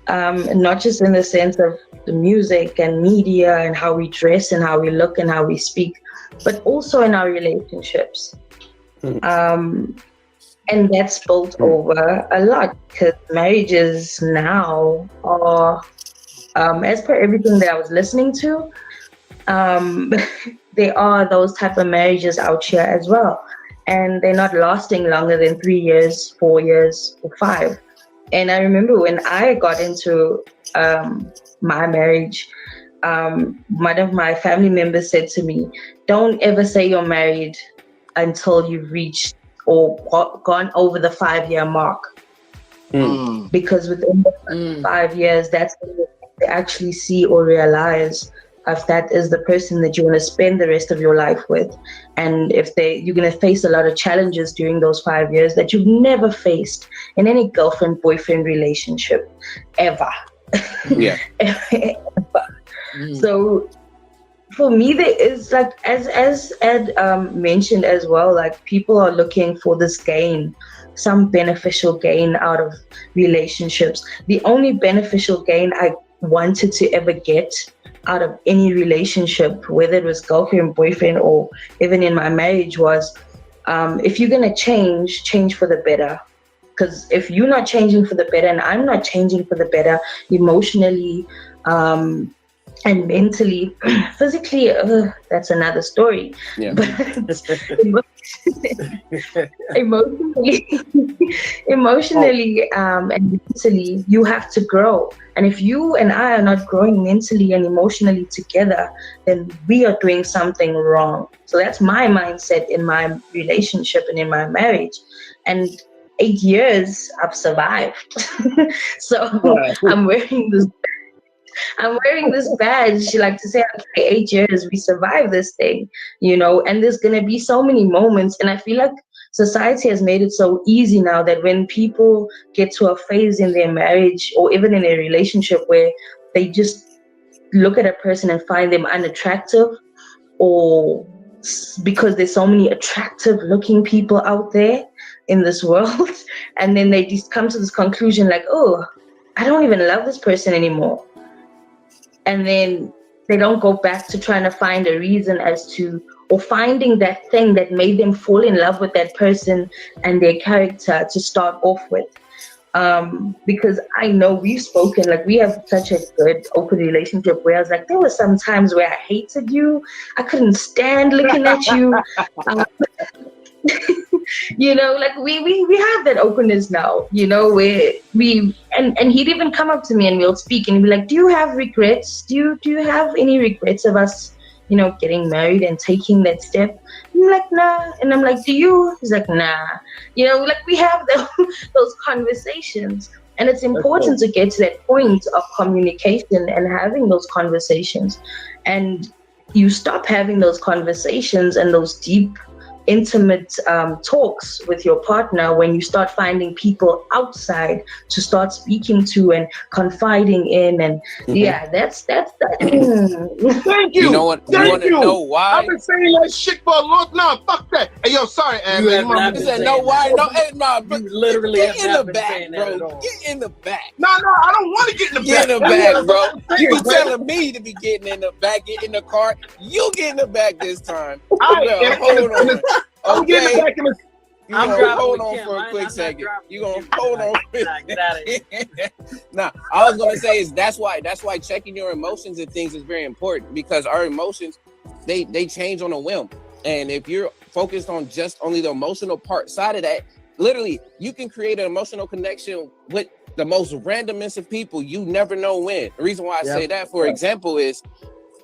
And not just in the sense of the music and media and how we dress and how we look and how we speak, but also in our relationships. And that's built over a lot because marriages now are, as per everything that I was listening to, there are those type of marriages out here as well. And they're not lasting longer than 3 years, 4 years, or 5. And I remember when I got into my marriage, one of my family members said to me, don't ever say you're married until you've reached or gone over the 5-year mark. Because within the 5 years, that's when you actually see or realize if that is the person that you want to spend the rest of your life with, and if you're going to face a lot of challenges during those 5 years that you've never faced in any girlfriend-boyfriend relationship ever.
Yeah.
Ever. So for me, there is, like, as Ed mentioned as well, like, people are looking for this gain, some beneficial gain out of relationships. The only beneficial gain I wanted to ever get out of any relationship, whether it was girlfriend, boyfriend, or even in my marriage, was if you're gonna change for the better. Because if you're not changing for the better and I'm not changing for the better emotionally and mentally, physically, that's another story.
Yeah.
But emotionally and mentally, you have to grow. And if you and I are not growing mentally and emotionally together, then we are doing something wrong. So that's my mindset in my relationship and in my marriage. And 8 years I've survived. So I'm wearing this badge, like, to say, okay, 8 years we survived this thing, and there's gonna be so many moments. And I feel like society has made it so easy now that when people get to a phase in their marriage or even in a relationship where they just look at a person and find them unattractive, or because there's so many attractive looking people out there in this world, and then they just come to this conclusion like, oh, I don't even love this person anymore. And then they don't go back to trying to find a reason as to, or finding that thing that made them fall in love with that person and their character to start off with. Because I know we've spoken, like, we have such a good open relationship where I was like, there were some times where I hated you. I couldn't stand looking at you. Like we have that openness now, where and he'd even come up to me and we'll speak and he'd be like, do you have regrets? Do you have any regrets of us, getting married and taking that step? I'm like, nah. And I'm like, do you? He's like, nah. Like, we have those conversations. And it's important to get to that point of communication and having those conversations. And you stop having those conversations and those deep, intimate talks with your partner when you start finding people outside to start speaking to and confiding in. And that's
Thank you.
You know what? You want to know why?
I've been saying that shit for a long time. Nah, fuck that. Hey, yo, sorry, Ed.
You said no, why? No, hey, nah,
but you literally
get in the back, bro. Get in the back.
No, I don't want to get in the back.
Get in the back, bro. You be telling me to be getting in the back, get in the car. You get in the back this time.
Hold on. I'm getting back in the.
I'm gonna hold on for a quick second. You gonna hold on?
Get out of here.
Nah, I was gonna say is that's why checking your emotions and things is very important, because our emotions they change on a whim, and if you're focused on just only the emotional part side of that, literally you can create an emotional connection with the most randomest of people. You never know when. The reason why I say that, for example, is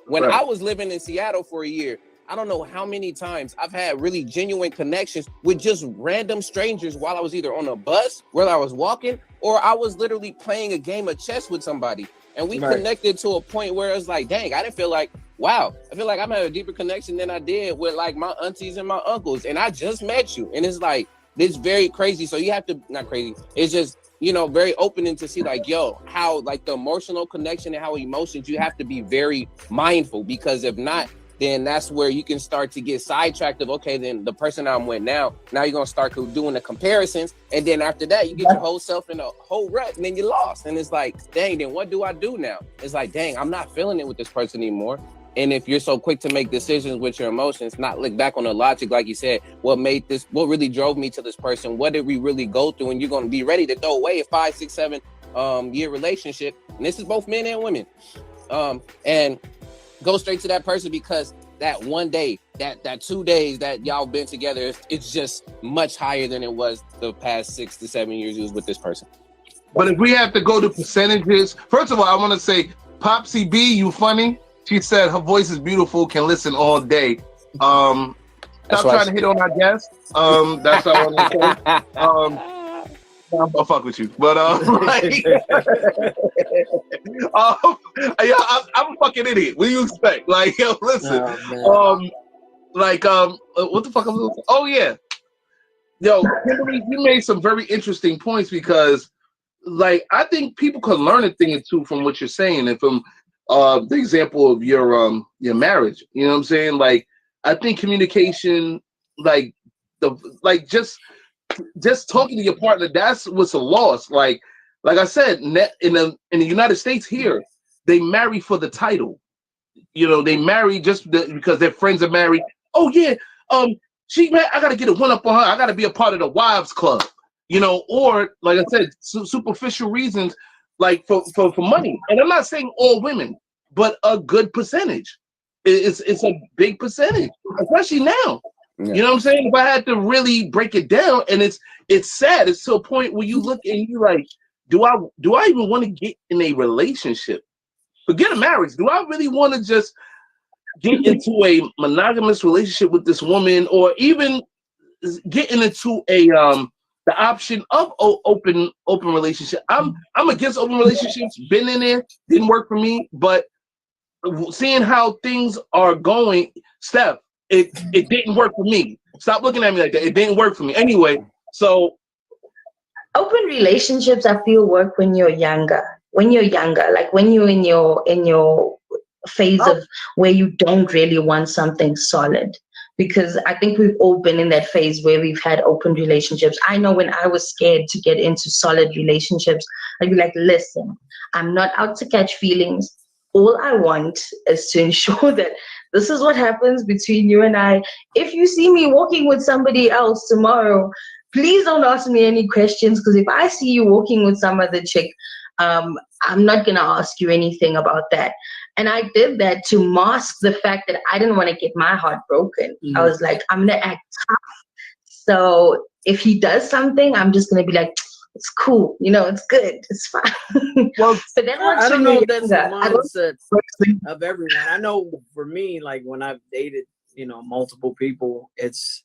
when I was living in Seattle for a year. I don't know how many times I've had really genuine connections with just random strangers while I was either on a bus, where I was walking, or I was literally playing a game of chess with somebody. And we connected to a point where it's like, dang, I didn't feel like, wow, I feel like I'm having a deeper connection than I did with like my aunties and my uncles. And I just met you. And it's like, it's very crazy. So you have to, not crazy, it's just, very opening to see like, yo, how like the emotional connection and how emotions, you have to be very mindful, because if not, then that's where you can start to get sidetracked of, okay, then the person I'm with now you're going to start doing the comparisons. And then after that, you get your whole self in a whole rut, and then you're lost. And it's like, dang, then what do I do now? It's like, dang, I'm not feeling it with this person anymore. And if you're so quick to make decisions with your emotions, not look back on the logic, like you said, what really drove me to this person? What did we really go through? And you're going to be ready to throw away a 5, 6, 7 year relationship. And this is both men and women. And go straight to that person because that one day, that 2 days that y'all been together, it's just much higher than it was the past 6 to 7 years you was with this person.
But if we have to go to percentages, first of all, I want to say, Popsy B, you funny. She said her voice is beautiful, can listen all day. Stop trying to hit on our guest. That's what I want to say. I'll fuck with you, but I'm a fucking idiot. What do you expect? Like, yo, listen, what the fuck? Oh yeah, yo, Kimberly, you made some very interesting points because, like, I think people can learn a thing or two from what you're saying and from the example of your marriage. You know what I'm saying? Like, I think communication, just talking to your partner, that's what's a loss. Like I said, in the United States here, they marry for the title. You know, they marry just because their friends are married. Oh yeah, I gotta get a one up on her. I gotta be a part of the wives club. You know, or like I said, superficial reasons, like for money. And I'm not saying all women, but a good percentage. It's a big percentage, especially now. Yeah. You know what I'm saying? If I had to really break it down, and it's sad. It's to a point where you look and you like, do I even want to get in a relationship? Forget a marriage. Do I really want to just get into a monogamous relationship with this woman, or even getting into the option of open relationship? I'm against open relationships. Been in there, didn't work for me. But seeing how things are going, Steph. It didn't work for me. Stop looking at me like that. It didn't work for me. Anyway, so
open relationships, I feel, work when you're younger. Like when you're in your phase of where you don't really want something solid. Because I think we've all been in that phase where we've had open relationships. I know when I was scared to get into solid relationships, I'd be like, listen, I'm not out to catch feelings. All I want is to ensure that this is what happens between you and I. If you see me walking with somebody else tomorrow, please don't ask me any questions, because if I see you walking with some other chick, I'm not going to ask you anything about that. And I did that to mask the fact that I didn't want to get my heart broken. Mm-hmm. I was like, I'm going to act tough. So if he does something, I'm just going to be like, it's cool, it's good, it's fine.
Well, but then I don't know if that's the mindset of everyone. I know for me, like when I've dated, multiple people, it's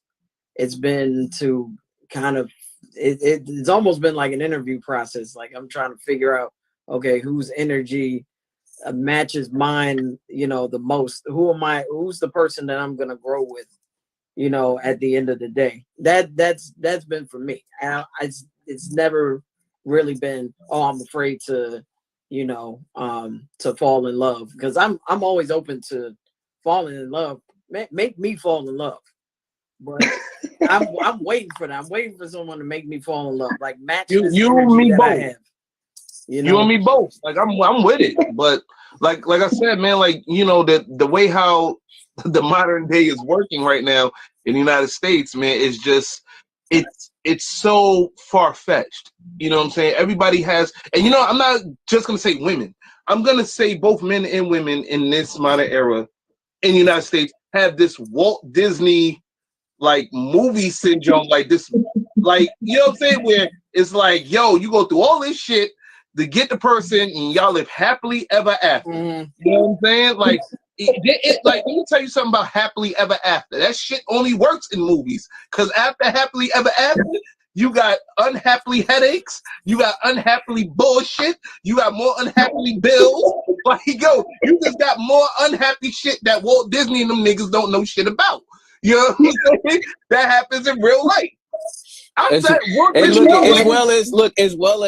been to kind of it's almost been like an interview process. Like I'm trying to figure out, okay, whose energy matches mine, the most. Who's the person that I'm gonna grow with, at the end of the day. That's been for me. It's never really been, I'm afraid to, to fall in love, because I'm always open to falling in love. Make me fall in love. But I'm waiting for that. I'm waiting for someone to make me fall in love. Like match
you and me both. You and me both. Like I'm with it. But like I said, man, like the way how the modern day is working right now in the United States, man, is just it's so far-fetched. You know what I'm saying? Everybody has, and I'm not just gonna say women. I'm gonna say both men and women in this modern era in the United States have this Walt Disney like movie syndrome, like this, like, you know what I'm saying, where it's like, yo, you go through all this shit to get the person and y'all live happily ever after. Mm-hmm. You know what I'm saying? Like like, let me tell you something about happily ever after. That shit only works in movies, because after happily ever after, you got unhappily headaches, you got unhappily bullshit, you got more unhappily bills. Like, yo, you just got more unhappy shit that Walt Disney and them niggas don't know shit about. You know what I'm saying? That happens in real life. As
well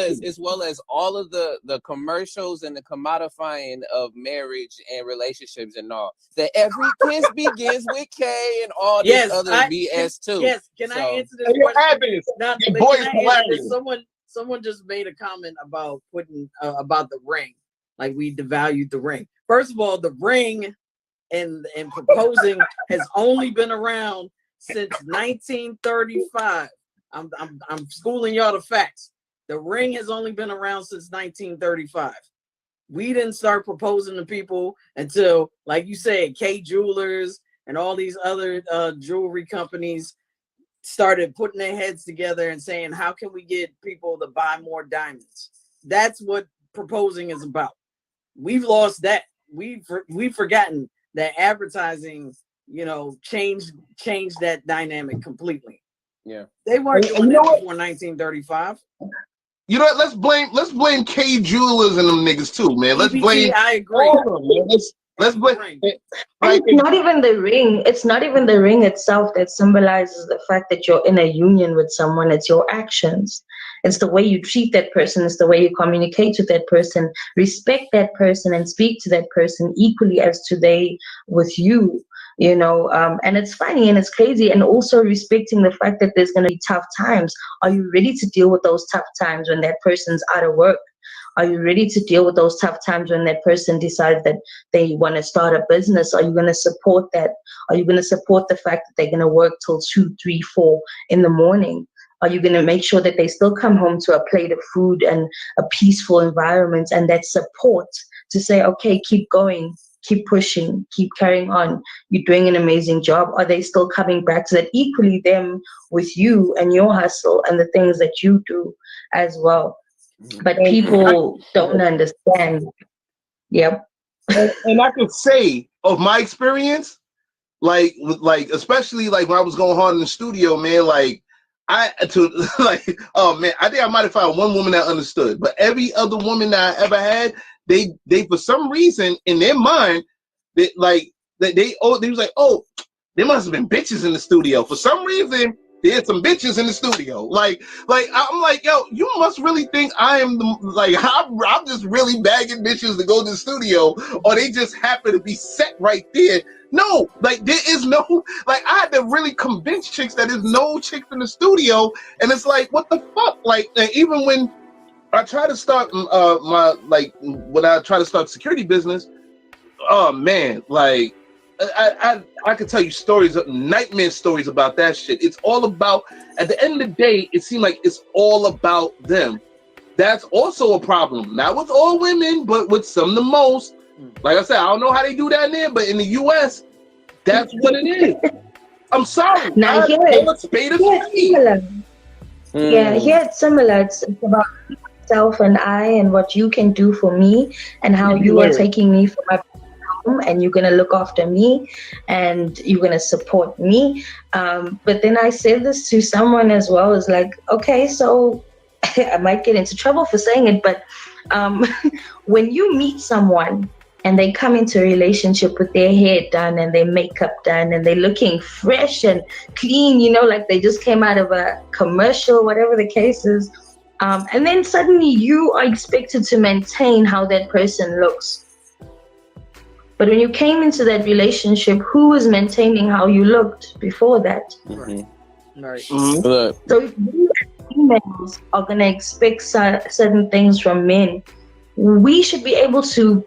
as all of the commercials and the commodifying of marriage and relationships and all. That every kiss begins with K and all this other BS too.
Yes, can I answer this question? Now, someone just made a comment about putting about the ring. Like we devalued the ring. First of all, the ring and proposing has only been around since 1935. I'm schooling y'all the facts. The ring has only been around since 1935. We didn't start proposing to people until, like you said, K Jewelers and all these other jewelry companies started putting their heads together and saying, how can we get people to buy more diamonds? That's what proposing is about. We've lost that. We've forgotten that advertising, changed that dynamic completely.
Yeah,
they weren't doing that before 1935.
You know what? Let's blame K Jewelers and them niggas too, man. Let's blame.
I agree.
All of them, man. Let's blame.
And it's not even the ring. It's not even the ring itself that symbolizes the fact that you're in a union with someone. It's your actions. It's the way you treat that person. It's the way you communicate with that person, respect that person, and speak to that person equally as to they with you. And it's funny and it's crazy, and also respecting the fact that there's going to be tough times. Are you ready to deal with those tough times when that person's out of work? Are you ready to deal with those tough times when that person decides that they want to start a business? Are you going to support that? Are you going to support the fact that they're going to work till 2, 3, 4 in the morning? Are you going to make sure that they still come home to a plate of food and a peaceful environment, and that support to say, okay, keep going, keep pushing, keep carrying on. You're doing an amazing job. Are they still coming back to that equally, them with you and your hustle and the things that you do as well? But people don't understand. Yep.
And I could say of my experience, like especially like when I was going hard in the studio, man, oh man, I think I might have found one woman that understood, but every other woman that I ever had, they for some reason in their mind, they was like, oh, there must have been bitches in the studio. For some reason, there's some bitches in the studio. Like I'm like, yo, you must really think I am I'm just really bagging bitches to go to the studio, or they just happen to be set right there. No, there is no, I had to really convince chicks that there's no chicks in the studio, and it's like, what the fuck? Even when I try to start when I try to start security business, oh man, I could tell you nightmare stories about that shit. It's all about, at the end of the day, it seemed like it's all about them. That's also a problem. Not with all women, but with some the most. Like I said, I don't know how they do that in there, but in the U.S., that's what it is. I'm sorry.
Now here it's similar. Yeah, here it's similar. It's about myself and I, and what you can do for me, and how you are taking me for my home, and you're gonna look after me, and you're gonna support me. But then I said this to someone as well. It's like, okay, so I might get into trouble for saying it, but when you meet someone and they come into a relationship with their hair done and their makeup done and they're looking fresh and clean, like they just came out of a commercial, whatever the case is, and then suddenly you are expected to maintain how that person looks. But when you came into that relationship, who was maintaining how you looked before that?
Mm-hmm. Right.
Mm-hmm.
So if we as females are going to expect certain things from men, we should be able to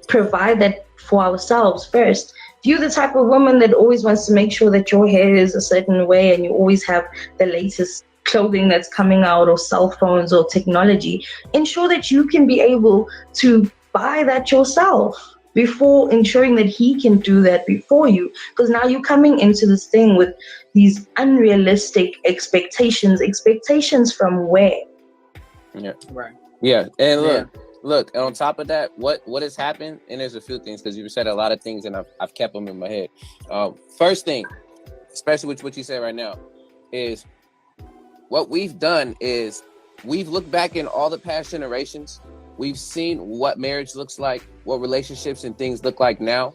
provide that for ourselves first. If you're the type of woman that always wants to make sure that your hair is a certain way and you always have the latest clothing that's coming out, or cell phones or technology, ensure that you can be able to buy that yourself before ensuring that he can do that before you. Because now you're coming into this thing with these unrealistic expectations. Expectations from where?
Yeah.
Right.
Yeah. And look, on top of that, what has happened, and there's a few things, because you said a lot of things and I've kept them in my head. First thing, especially with what you said right now, is what we've done is we've looked back in all the past generations. We've seen what marriage looks like, what relationships and things look like now,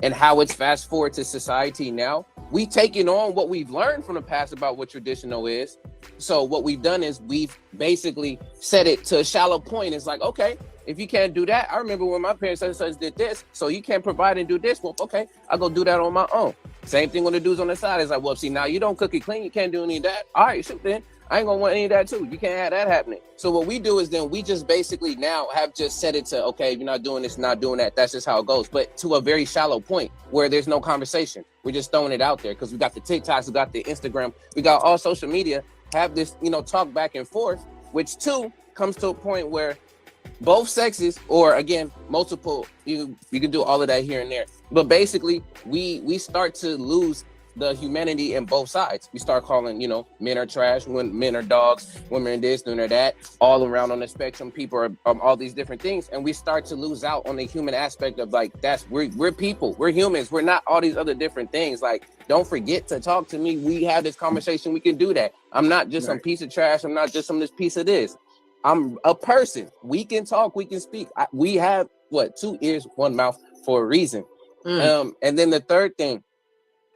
and how it's fast forward to society now. We've taken on what we've learned from the past about what traditional is. So what we've done is we've basically set it to a shallow point. It's like, okay, if you can't do that, I remember when my parents did this, so you can't provide and do this. Well, okay, I'll go do that on my own. Same thing when the dudes on the side is like, well, see, now you don't cook it clean, you can't do any of that. All right, shoot then. I ain't gonna want any of that too. You can't have that happening. So what we do is then we just basically now have just set it to, okay, if you're not doing this, not doing that. That's just how it goes. But to a very shallow point where there's no conversation. We're just throwing it out there because we got the TikToks, we got the Instagram, we got all social media, have this, talk back and forth, which too comes to a point where both sexes, or again, multiple, you can do all of that here and there. But basically, we start to lose the humanity in both sides. We start calling, men are trash, when men are dogs, women are this, women are that, all around on the spectrum. People are all these different things, and we start to lose out on the human aspect of like we're people, we're humans, we're not all these other different things. Like, don't forget to talk to me. We have this conversation. We can do that. I'm not just some piece of trash. I'm not just some this piece of this. I'm a person. We can talk. We can speak. We have 2 ears, 1 mouth for a reason. And then the third thing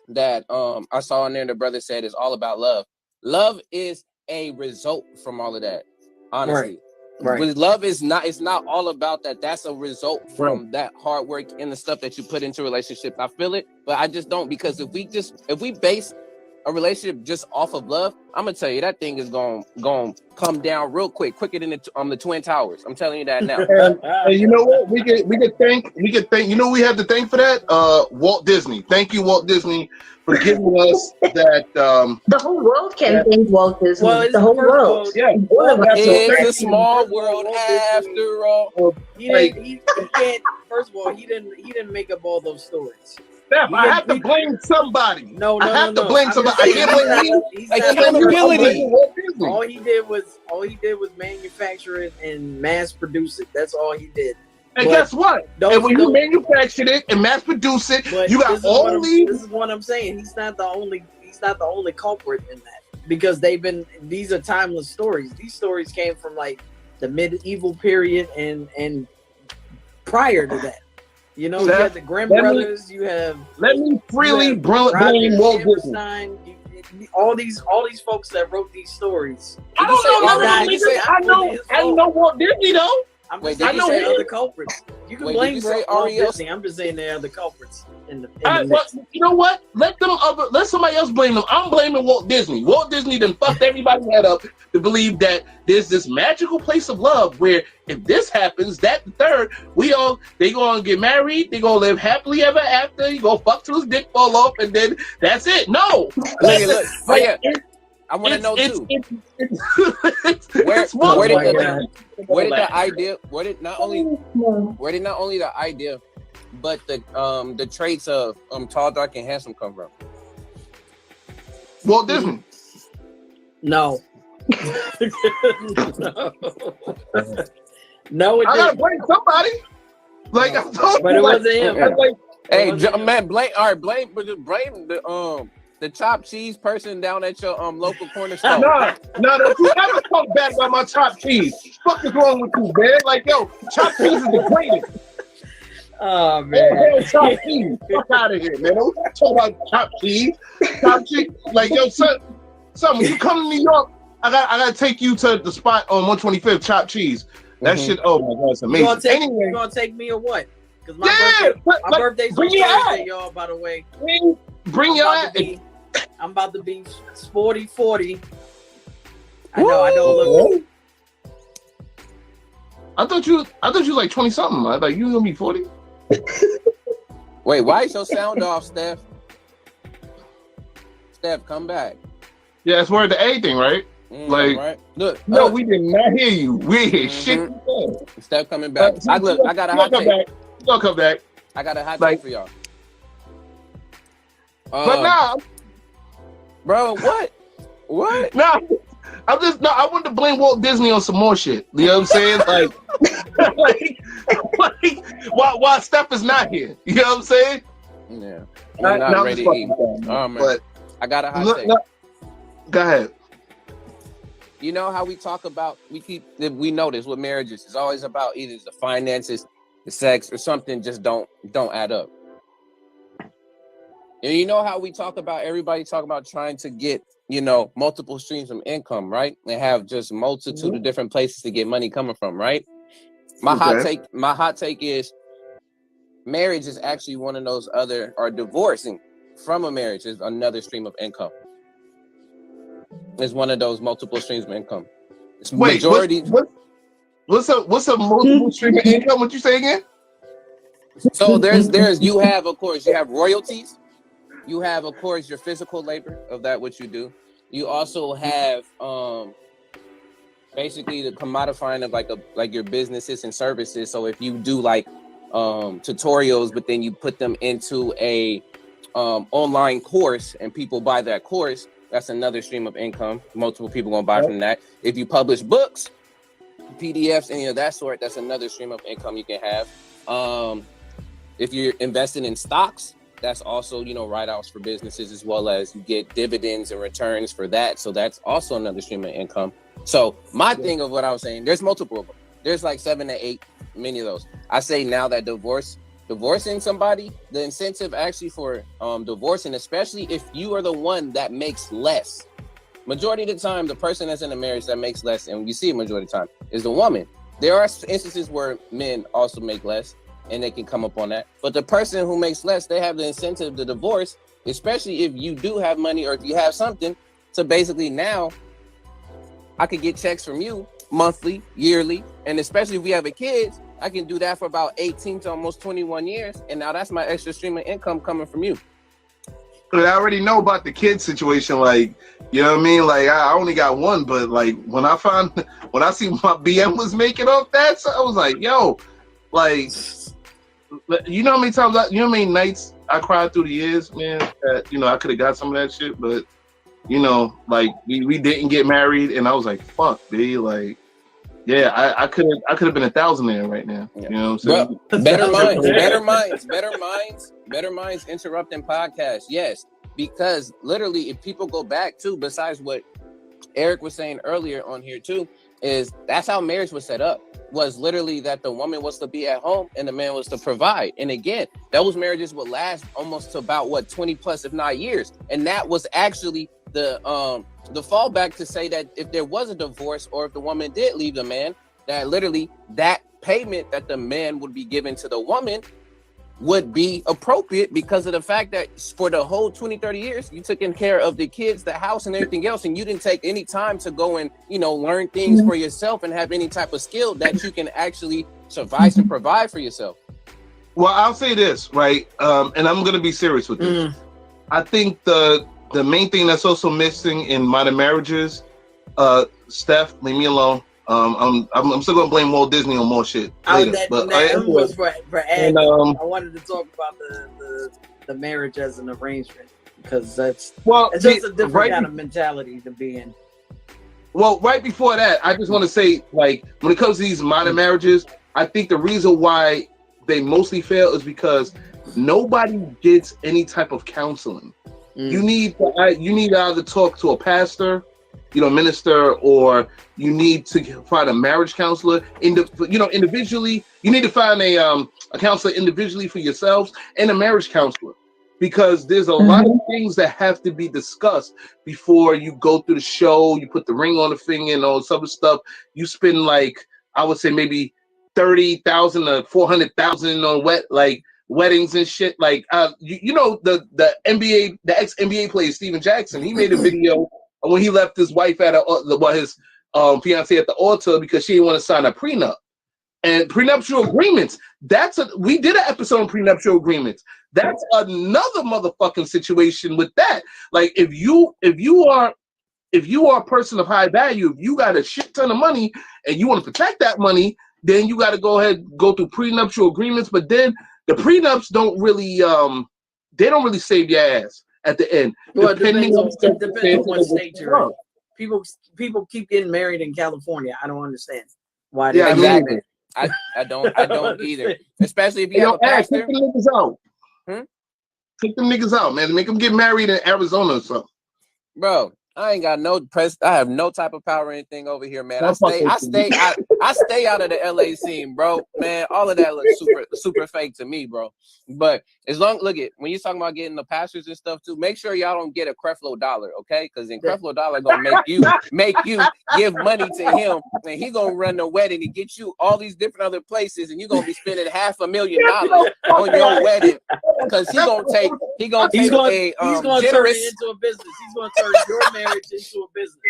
that I saw in there, the brother said, is all about love. Love is a result from all of that. Honestly, right. Love is not. It's not all about that. That's a result from that hard work and the stuff that you put into relationships. I feel it, but I just don't, because if we base a relationship just off of love, I'm gonna tell you that thing is gonna come down real quicker than the Twin Towers. I'm telling you that now.
And you know what? We could thank. You know, we have to thank for that. Walt Disney. Thank you, Walt Disney, for giving us that.
The whole world can thank Walt Disney.
Well,
the whole world.
Yeah,
it's a small world after all.
He can't. First of all, he didn't make up all those stories.
Steph, I have to blame somebody.
No,
I have to blame somebody. I can't blame him.
Accountability.
All he did was manufacture it and mass produce it. That's all he did.
And guess what? And when you manufactured it and mass produce it, you got all these.
This is what I'm saying. He's not the only culprit in that, because these are timeless stories. These stories came from like the medieval period and prior to that. You had the Grimm brothers. Let me freely blame Walt Disney. All these folks that wrote these stories.
I know Walt Disney though.
I know other culprits. You can blame Walt Disney. I'm just saying there are other culprits in the mix.
You know what? Let somebody else blame them. I'm blaming Walt Disney. Walt Disney done fucked everybody's head up to believe that there's this magical place of love where if this happens, that the third, they gonna get married, they gonna live happily ever after, you gonna fuck till his dick fall off, and then that's it. No.
Look. I want to know too. Where did the idea, but the traits of tall, dark, and handsome come from?
Walt Disney.
No. No,
I gotta blame somebody. Like I told
but
you,
it wasn't him.
Hey, man, blame the chopped cheese person down at your local corner store.
No, you never talk bad about my chopped cheese. What the fuck is wrong with you, man? Like, yo, chopped cheese is the greatest.
Oh man,
chopped cheese. Fuck out of here, man. Don't talk about chopped cheese. Chopped cheese. Like, yo, son, when you come to New York, I gotta take you to the spot on 125th, chopped cheese. That shit, oh my god, it's amazing.
You gonna take me or what? Because my birthday's on Thursday, y'all, by the way.
Bring your ass.
I'm about to be sporty 40. I know. Look.
I thought you was like 20 something. I thought you were gonna be 40.
Wait, why is your sound off, Steph? Steph, come back.
Yeah, it's word the A thing, right?
Right. Look.
No, we did not hear you. We hear shit.
Steph coming back. I got a hot take.
Don't come back.
I got a hot take for y'all.
But now,
bro, what?
No, I wanted to blame Walt Disney on some more shit. You know what I'm saying? Like why Steph is not here? You know what I'm saying?
Yeah. I'm not ready to eat. But I got a hot take.
Go ahead.
You know how we talk about, we notice with marriages, it's always about either the finances, the sex, or something just don't add up. And you know how we everybody talk about trying to get, multiple streams of income, right? And have just multitude of different places to get money coming from, right? My hot take is marriage is actually one of those or divorcing from a marriage is another stream of income. is one of those multiple streams of income. It's
Wait,
majority.
What's a multiple stream of income? What you say again?
So there's you have, of course, you have royalties. You have, of course, your physical labor of that what you do. You also have basically the commodifying of like your businesses and services. So if you do like tutorials, but then you put them into a online course and people buy that course, that's another stream of income. Multiple people gonna buy from that. If you publish books, PDFs, any of that sort, that's another stream of income you can have. If you're investing in stocks, that's also, you know, write-offs for businesses, as well as you get dividends and returns for that. So that's also another stream of income. So my thing of what I was saying, there's multiple of them. There's like 7 to 8, many of those. I say now that divorcing somebody, the incentive actually for divorcing, especially if you are the one that makes less. Majority of the time, the person that's in a marriage that makes less, and you see it majority of the time, is the woman. There are instances where men also make less, and they can come up on that. But the person who makes less, they have the incentive to divorce, especially if you do have money or if you have something. So basically now, I could get checks from you monthly, yearly, and especially if we have a kid, I can do that for about 18 to almost 21 years. And now that's my extra stream of income coming from you.
But I already know about the kid situation, like, you know what I mean? Like, I only got one, but like when I see my BM was making off that, so I was like, yo, like, you know how many times, you know how many nights I cried through the years, man, that, you know, I could have got some of that shit, but, you know, like, we didn't get married, and I was like, fuck, B, like, yeah, I could have been 1,000 there right now. You know what I'm saying?
Well, better minds interrupting podcasts. Yes, because literally, if people go back to, besides what Eric was saying earlier on here too, is that's how marriage was set up. Was literally that the woman was to be at home and the man was to provide. And again, those marriages would last almost to about 20 plus, if not years. And that was actually the fallback to say that if there was a divorce or if the woman did leave the man, that literally that payment that the man would be given to the woman would be appropriate because of the fact that for the whole 20, 30 years, you took in care of the kids, the house, and everything else, and you didn't take any time to go and, you know, learn things for yourself and have any type of skill that you can actually survive and provide for yourself.
Well, I'll say this, right? And I'm going to be serious with this. I think the main thing that's also missing in modern marriages, Steph, leave me alone. I'm still gonna blame Walt Disney on more shit later.
That was for Ed. I wanted to talk about the marriage as an arrangement because it's just a different kind of mentality to be in.
Well, right before that, I just want to say, like, when it comes to these modern marriages, I think the reason why they mostly fail is because nobody gets any type of counseling. You need to either talk to a pastor, you know, minister, or you need to find a marriage counselor. Individually, you need to find a counselor individually for yourselves and a marriage counselor, because there's a lot of things that have to be discussed before you go through the show. You put the ring on the finger and all this other stuff. You spend, like, I would say maybe $30,000 to $400,000 on weddings and shit. Like, you know, the NBA, the ex-NBA player Steven Jackson, he made a video when he left his wife at his fiance at the altar because she didn't want to sign a prenup. And prenuptial agreements, we did an episode on prenuptial agreements. That's another motherfucking situation with that. Like, if you are a person of high value, if you got a shit ton of money and you want to protect that money, then you got to go through prenuptial agreements. But then the prenups don't really save your ass at the end.
Well, it depends on what state you're in. People keep getting married in California. I don't understand why.
Yeah, exactly. I don't either. Especially if you have a pastor.
Take them niggas out. Take them niggas out, man. Make them get married in Arizona or something.
Bro, I ain't got no press. I have no type of power or anything over here, man. I stay out of the LA scene, bro. Man, all of that looks super fake to me, bro. But look at when you're talking about getting the pastors and stuff too, make sure y'all don't get a Creflo Dollar, okay? Because then Creflo Dollar gonna make you give money to him, and he gonna run the wedding and get you all these different other places, and you're gonna be spending $500,000 on your wedding because he's gonna turn it into a business. He's gonna turn your
marriage into a business.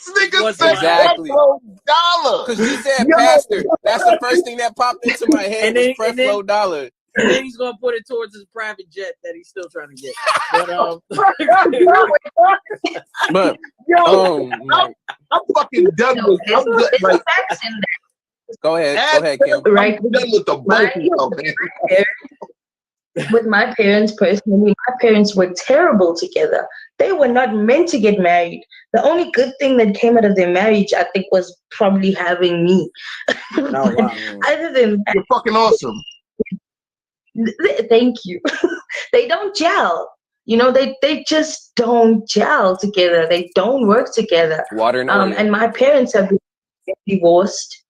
This nigga said
exactly.
$1.
Because you said pastor. That's the first thing that popped into my head was Creflo Dollar.
And then he's gonna put it towards his private jet that he's still trying to get. But
I'm fucking done with. I'm done, like,
go ahead, Kim.
Right,
I'm done with the both.
With my parents personally, my parents were terrible together. They were not meant to get married. The only good thing that came out of their marriage, I think, was probably having me.
Oh, wow.
Other than that,
you're fucking awesome.
Thank you. They don't gel. You know, they just don't gel together. They don't work together.
Water and oil.
And my parents have been divorced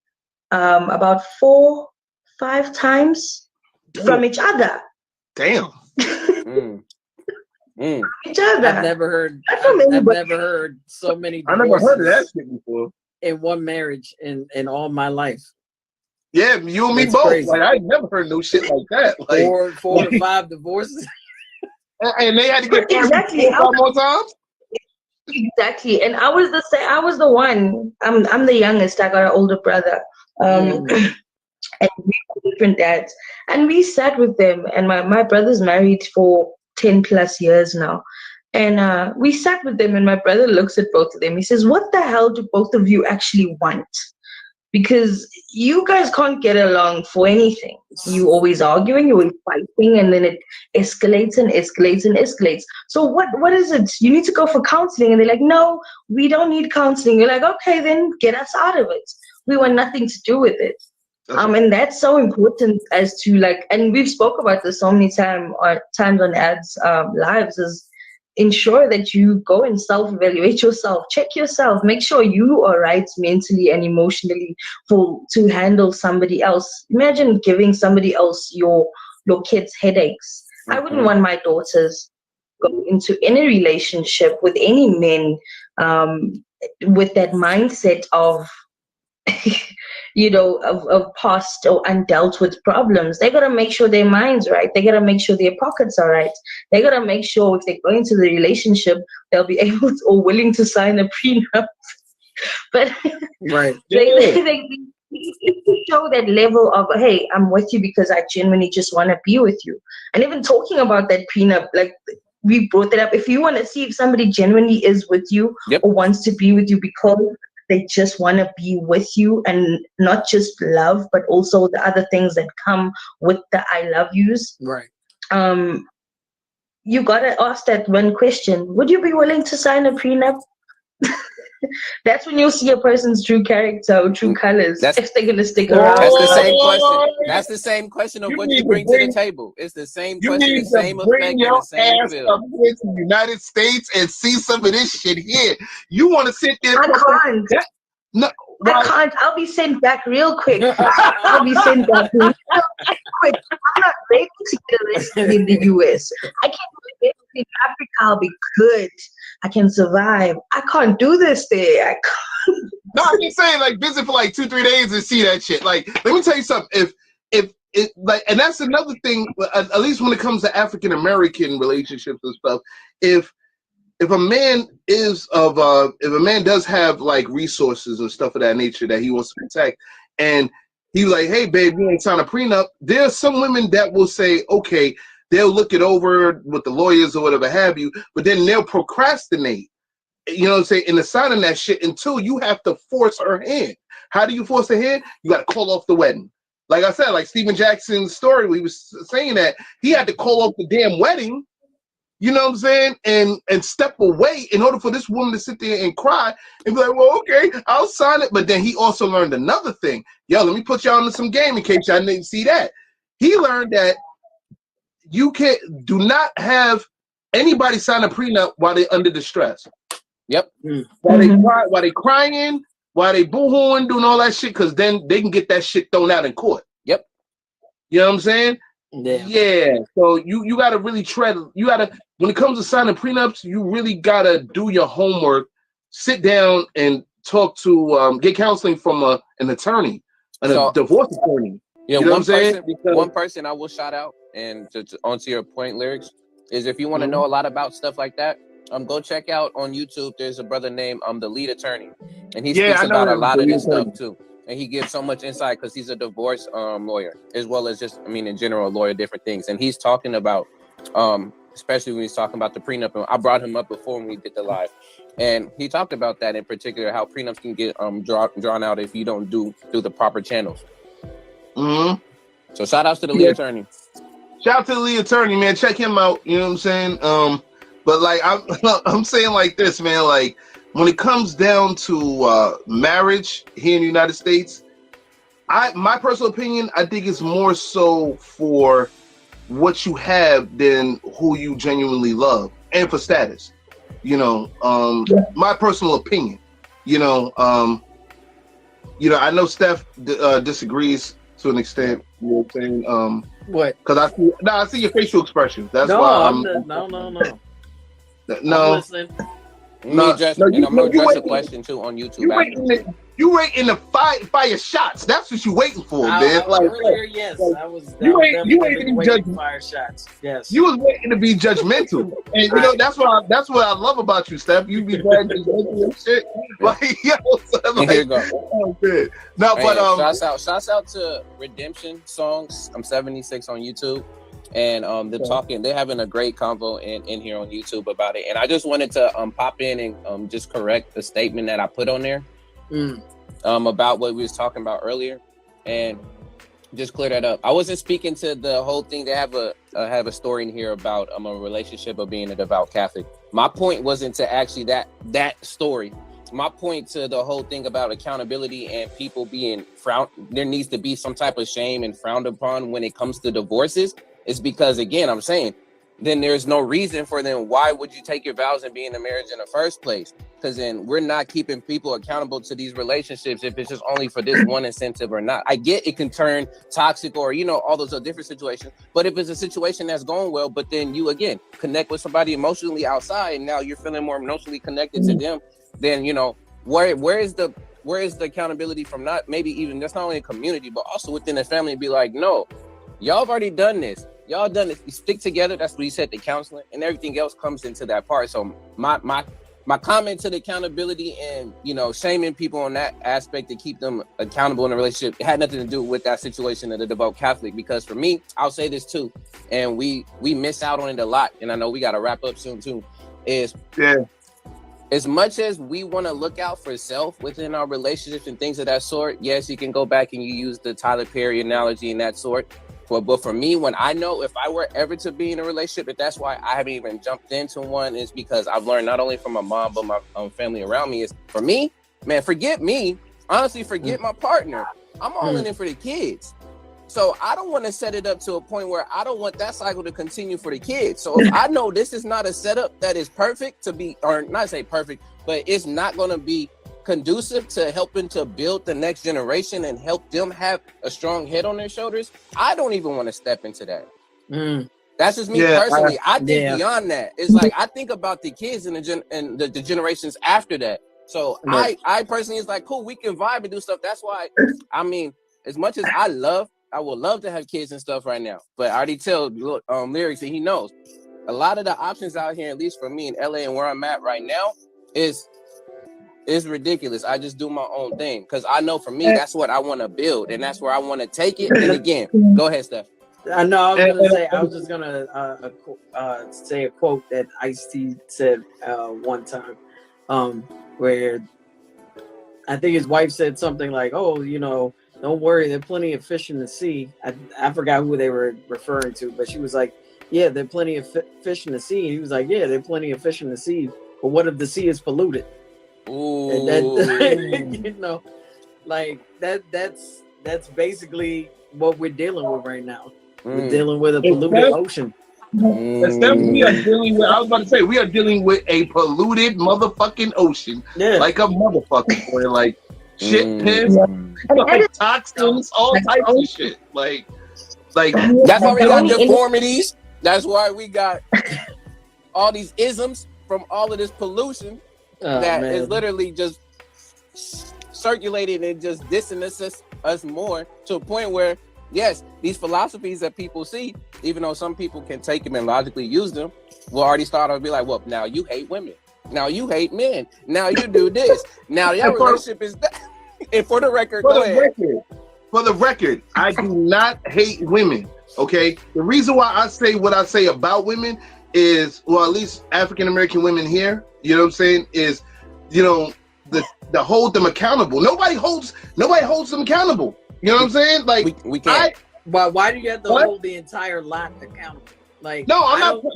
about 4-5 times from each other.
Damn.
Each other.
I've never heard so many divorces.
I never heard of that shit before.
In one marriage in all my life.
Yeah, you and me
That's
both.
crazy.
Like, I never heard no shit like that. Like
4 to 5 divorces.
And they had to get
exactly
5 more times.
Exactly, and I was the one. I'm the youngest. I got an older brother, and we have different dads. And we sat with them. And my brother's married for 10+ years now. And we sat with them, and my brother looks at both of them. He says, "What the hell do both of you actually want? Because you guys can't get along for anything. You always arguing, you're always fighting, and then it escalates and escalates and escalates. So what is it? You need to go for counseling." And they're like, "No, we don't need counseling." You're like, "Okay, then get us out of it. We want nothing to do with it." And that's so important as to like, and we've spoke about this so many times on ads lives, is ensure that you go and self-evaluate yourself, check yourself, make sure you are right mentally and emotionally to handle somebody else. Imagine giving somebody else your kids headaches. I wouldn't want my daughters go into any relationship with any men with that mindset of of past or undealt with problems. They gotta make sure their mind's right. They gotta make sure their pockets are right. They gotta make sure if they go into the relationship, they'll be able to, or willing to sign a prenup. But
right,
they show that level of, hey, I'm with you because I genuinely just want to be with you. And even talking about that prenup, like we brought that up. If you want to see if somebody genuinely is with you or wants to be with you because they just want to be with you, and not just love, but also the other things that come with the I love yous.
Right.
You got to ask that one question. Would you be willing to sign a prenup? That's when you'll see a person's true character or true colors. If they're going to stick around.
That's the same question. That's the same question of what you bring to the table. It's the same question, the same effect, and the same feel.
Up here to the United States and see some of this shit here. You want to sit there?
I can't.
No,
I can't. I'll be sent back real quick. I'll be sent back real quick. I'm not ready to get arrested in the US. I can't do it in Africa. I'll be good. I can survive. I can't do this there. I can't.
No, I'm just saying, like, visit for like 2-3 days and see that shit. Like, let me tell you something. If it like, and that's another thing. At least when it comes to African American relationships and stuff, if a man does have like resources and stuff of that nature that he wants to protect, and he's like, "Hey, babe, you ain't sign a prenup," there are some women that will say, "Okay," they'll look it over with the lawyers or whatever have you, but then they'll procrastinate. You know what I'm saying? In the signing that shit until you have to force her hand. How do you force her hand? You got to call off the wedding. Like I said, like Stephen Jackson's story, he was saying that he had to call off the damn wedding. You know what I'm saying? And step away in order for this woman to sit there and cry and be like, "Well, okay, I'll sign it." But then he also learned another thing. Yo, let me put y'all into some game in case y'all didn't see that. He learned that you do not have anybody sign a prenup while they're under distress.
Yep.
While they crying, while they boo-hooing, doing all that shit, because then they can get that shit thrown out in court.
Yep.
You know what I'm saying?
Yeah.
So you gotta really tread. You gotta, when it comes to signing prenups, you really gotta do your homework. Sit down and talk to get counseling from an attorney, a divorce attorney.
Yeah,
you know what I'm saying?
One person I will shout out, and onto your point, lyrics, is if you want to know a lot about stuff like that, Go check out on YouTube. There's a brother named the lead attorney, and he
Yeah,
speaks
I know
about a
him,
lot
the
of
lead
this stuff
attorney.
too. And he gives so much insight because he's a divorce lawyer, as well as just, I mean, in general, a lawyer, different things. And he's talking about, especially when he's talking about the prenup. And I brought him up before when we did the live, and he talked about that in particular, how prenups can get drawn out if you don't do through the proper channels.
Mm-hmm.
So shout outs to the lead attorney.
Shout out to the lead attorney, man. Check him out. You know what I'm saying? But like I'm saying like this, man. Like when it comes down to marriage here in the United States, my personal opinion, I think it's more so for what you have than who you genuinely love, and for status. You know, my personal opinion. You know, I know Steph disagrees to an extent. You know what I'm saying?
What?
Because I see your facial expressions. That's
No,
why
no.
No,
I'm listening.
I'm gonna address a question too on YouTube.
You waiting to fire shots. That's what you waiting for, man.
Earlier, yes, I was.
You ain't waiting
to fire shots. Yes,
you was waiting to be judgmental, and you know that's what I love about you, Steph. You be bad judgmental and shit. Like
Here you go.
Oh, man. No, but
shouts out to Redemption Songs. I'm 76 on YouTube. And they're having a great convo in here on YouTube about it. And I just wanted to pop in and just correct the statement that I put on there about what we was talking about earlier, and just clear that up. I wasn't speaking to the whole thing. They have a story in here about a relationship of being a devout Catholic. My point wasn't to actually that story. My point to the whole thing about accountability and people being there needs to be some type of shame and frowned upon when it comes to divorces. It's because, again, I'm saying, then there's no reason for them. Why would you take your vows and be in a marriage in the first place? Because then we're not keeping people accountable to these relationships if it's just only for this one incentive or not. I get it can turn toxic or, all those are different situations. But if it's a situation that's going well, but then you, again, connect with somebody emotionally outside and now you're feeling more emotionally connected to them, then, where is the accountability from not maybe even just not only a community, but also within the family be like, no, y'all have already done this. Y'all done it. You stick together. That's what he said, the counseling, and everything else comes into that part. So my comment to the accountability and shaming people on that aspect to keep them accountable in a relationship, it had nothing to do with that situation of the devout Catholic. Because for me, I'll say this too, and we miss out on it a lot. And I know we got to wrap up soon too. As much as we want to look out for self within our relationships and things of that sort, yes, you can go back and you use the Tyler Perry analogy and that sort. But for me, when I know if I were ever to be in a relationship, if that's why I haven't even jumped into one, is because I've learned not only from my mom, but my family around me is, for me, man, forget me. Honestly, forget my partner. I'm all in it for the kids. So I don't want to set it up to a point where I don't want that cycle to continue for the kids. So if I know this is not a setup that is perfect to be, or not say perfect, but it's not going to be conducive to helping to build the next generation and help them have a strong head on their shoulders, I don't even want to step into that. That's just me personally. I think beyond that. It's like I think about the kids and the generations after that. So I personally, it's like, cool, we can vibe and do stuff. That's why, I mean, as much as I would love to have kids and stuff right now, but I already tell Lyrics that he knows a lot of the options out here, at least for me in LA and where I'm at right now, is ridiculous. I just do my own thing because I know for me that's what I want to build and that's where I want to take it. And again, go ahead, Steph.
I know. I was just gonna say a quote that Ice-T said one time, where I think his wife said something like, "Oh, don't worry, there are plenty of fish in the sea." I forgot who they were referring to, but she was like, "Yeah, there are plenty of fish in the sea." And he was like, "Yeah, there are plenty of fish in the sea, but what if the sea is polluted?"
Ooh.
And that, like that's basically what we're dealing with right now. We're dealing with a polluted ocean.
We are dealing with, I was about to say, we are dealing with a polluted motherfucking ocean. Yeah. Like a motherfucker. Where like shit, piss, like toxins, all types of shit. Like
that's why we got deformities. That's why we got all these isms from all of this pollution is literally just circulating and just dissing us more to a point where, yes, these philosophies that people see, even though some people can take them and logically use them, will already start to be like, well, now you hate women. Now you hate men. Now you do this. Now your relationship is that. And for the record, go ahead.
For the record, I do not hate women. Okay, the reason why I say what I say about women is, well, at least African American women here, you know what I'm saying, is, you know, the hold them accountable. Nobody holds them accountable. You know what I'm saying? Like
we can't.
But why do you have to hold the entire lot accountable? Like,
no,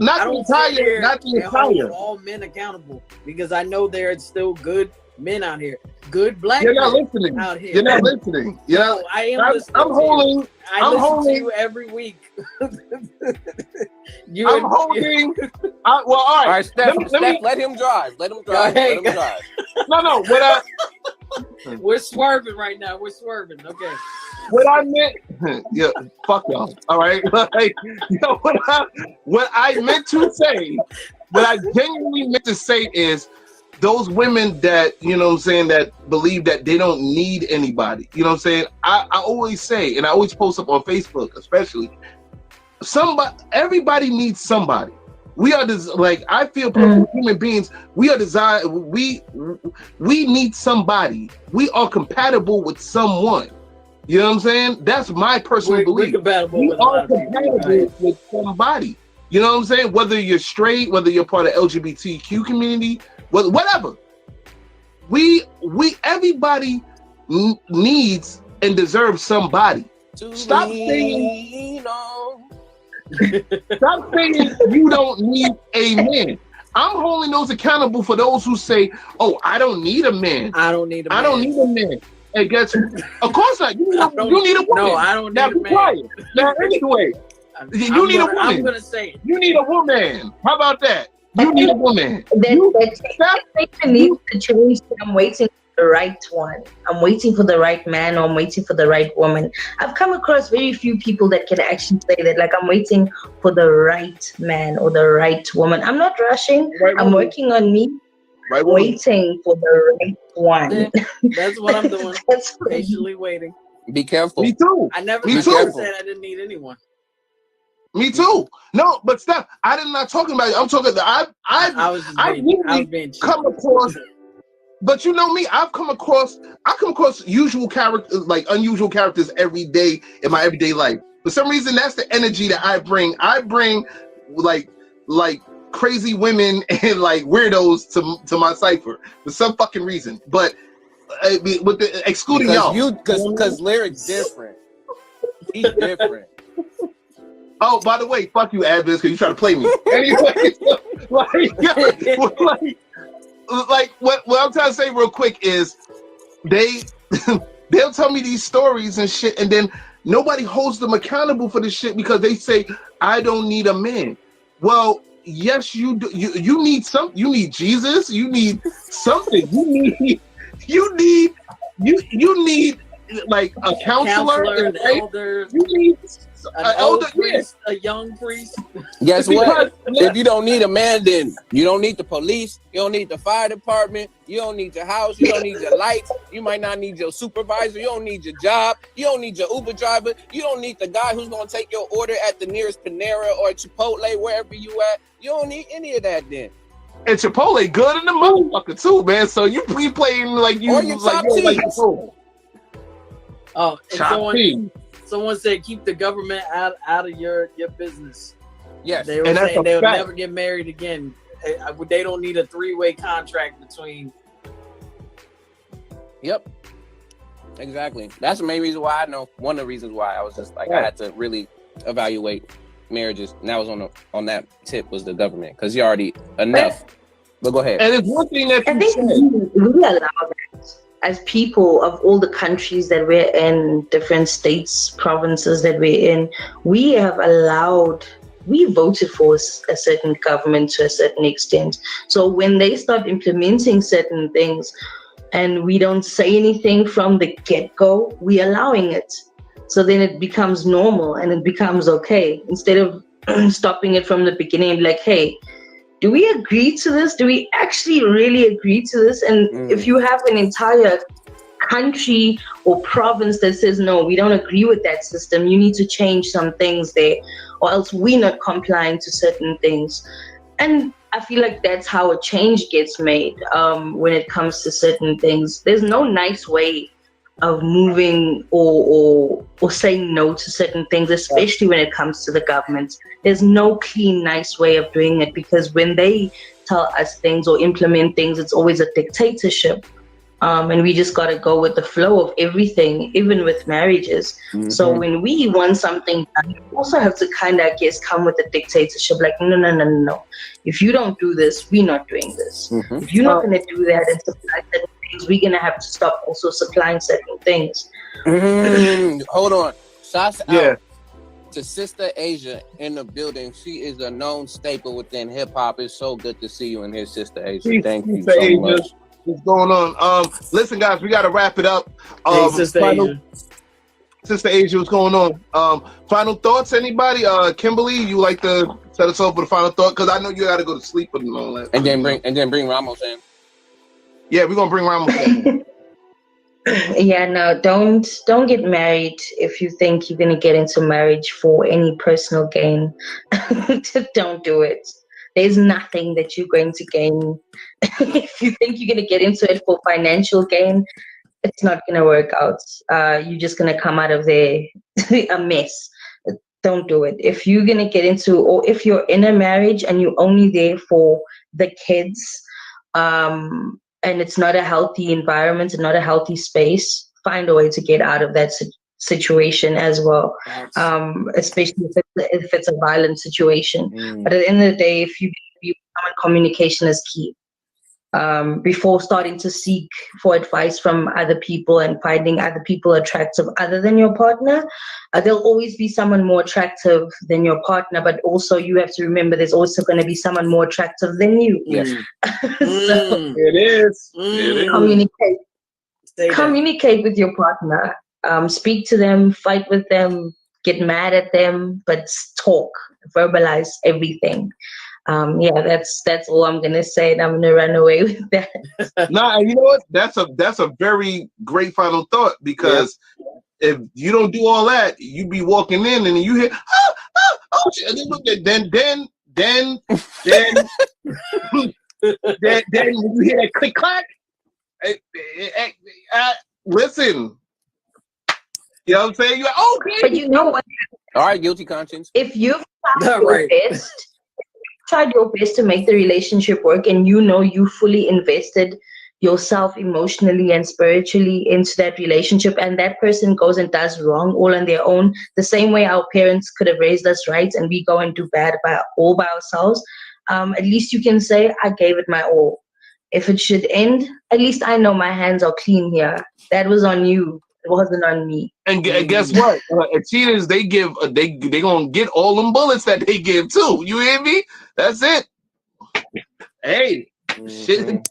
not the entire.
All men accountable, because I know there's still good men out here, good black
men out here. You're not listening. You know,
no, I am listening. I'm holding. I listen to you every week.
I'm holding. Well, all right.
Steph, let him drive. Let him drive.
No.
We're swerving right now. We're swerving. Okay.
What I meant, yeah, fuck y'all. All right, like, you know, what I meant to say, what I genuinely meant to say is, those women that, you know what I'm saying, that believe that they don't need anybody. You know what I'm saying? I always say, and I always post up on Facebook, especially, everybody needs somebody. We are like, I feel human beings, we are designed, we need somebody. We are compatible with someone. You know what I'm saying? That's my personal belief. We are compatible with somebody. You know what I'm saying? Whether you're straight, whether you're part of LGBTQ community, whatever. Everybody needs and deserves somebody. Stop saying you don't need a man. I'm holding those accountable for those who say, "Oh, I don't need a man.
I don't need a man."
And guess who? Of course not. You need a woman.
No, I don't need a man.
Quiet. Now, anyway, you need a woman.
I'm gonna say it.
You need a woman. How about that? You need a woman.
That needs to change. I'm waiting for the right one. I'm waiting for the right man, or I'm waiting for the right woman. I've come across very few people that can actually say that. Like, I'm waiting for the right man or the right woman. I'm not rushing. I'm working on me. Waiting for the right one.
Yeah, that's what I'm doing. Patiently waiting.
Be careful.
Me too.
I never said I didn't need anyone.
Me too. No, but Steph, I'm not talking about you. I'm talking. I being come across. But you know me, I've come across usual characters, like unusual characters every day in my everyday life. For some reason, that's the energy that I bring. I bring like crazy women and like weirdos to my cipher for some fucking reason. But with the excluding y'all,
because Lyric's different. He's different.
Oh, by the way, fuck you, A.D.V.I.S.S, because you try to play me. Anyway, like what I'm trying to say real quick is they'll tell me these stories and shit, and then nobody holds them accountable for this shit because they say, I don't need a man. Well, yes, you do. You need you need Jesus. You need something. You need like a counselor,
an elder.
You need
an elder priest, a young priest.
Guess what? If you don't need a man, then you don't need the police. You don't need the fire department. You don't need your house. You don't need your lights. You might not need your supervisor. You don't need your job. You don't need your Uber driver. You don't need the guy who's going to take your order at the nearest Panera or Chipotle, wherever you at. You don't need any of that then.
And Chipotle good in the motherfucker too, man. So you playing like you
or your top
Chipotle.
Oh, and someone said keep the government out of your business.
Yes,
they were saying they'll never get married again. They don't need a 3-way contract between.
Yep, exactly. That's the main reason why I know. One of the reasons why I was just like I had to really evaluate marriages, and that was on that tip was the government because you already enough. But go ahead.
And it's one thing that
I think we allow that. As people of all the countries that we're in, different states, provinces that we're in, we voted for a certain government to a certain extent. So when they start implementing certain things and we don't say anything from the get-go, we're allowing it. So then it becomes normal and it becomes okay. Instead of stopping it from the beginning, like, hey, do we agree to this? Do we actually really agree to this? And if you have an entire country or province that says, no, we don't agree with that system, you need to change some things there, or else we're not complying to certain things. And I feel like that's how a change gets made when it comes to certain things. There's no nice way of moving or saying no to certain things, especially when it comes to the government. There's no clean, nice way of doing it, because when they tell us things or implement things, it's always a dictatorship. And we just got to go with the flow of everything, even with marriages. Mm-hmm. So when we want something done, we also have to kind of, I guess, come with a dictatorship. Like, no. If you don't do this, we're not doing this. Mm-hmm. If you're not going to do that and supply certain things, we're going to have to stop also supplying certain things.
Hold on. Shots out to Sister Asia in the building. She is a known staple within hip-hop. It's so good to see you in here, Sister Asia. Thank you so much.
What's going on? Listen, guys, we got to wrap it up.
Hey, Sister Asia.
Sister Asia, what's going on? Final thoughts, anybody? Kimberly, you like to set us off with a final thought? Because I know you got to go to sleep and all that.
And then bring Ramos in.
Yeah, we're gonna bring Ramos in.
Yeah, no, don't get married if you think you're gonna get into marriage for any personal gain. Don't do it. There's nothing that you're going to gain. If you think you're going to get into it for financial gain, it's not going to work out. You're just going to come out of there a mess. Don't do it. If you're going to get into, or if you're in a marriage and you're only there for the kids, and it's not a healthy environment and not a healthy space, find a way to get out of that situation as well, especially if it's a violent situation. But at the end of the day, if you communication is key. Before starting to seek for advice from other people and finding other people attractive other than your partner, there'll always be someone more attractive than your partner, but also you have to remember there's also going to be someone more attractive than you.
Yes.
So
it is.
Communicate with your partner. Speak to them, fight with them, get mad at them, but talk, verbalize everything. That's all I'm gonna say, and I'm gonna run away with that.
Nah, you know what? That's a very great final thought, because if you don't do all that, you be walking in and you hear and then when you hear that click clack, listen. You know what I'm saying? You're like, okay.
But you know what?
All right, guilty conscience.
If you've tried your best to make the relationship work, and you know you fully invested yourself emotionally and spiritually into that relationship, and that person goes and does wrong all on their own, the same way our parents could have raised us right and we go and do bad all by ourselves, at least you can say, I gave it my all. If it should end, at least I know my hands are clean here. That was on you. It wasn't on me.
And guess what? Cheaters, they gonna get all them bullets that they give too. You hear me? That's it. Hey, shit.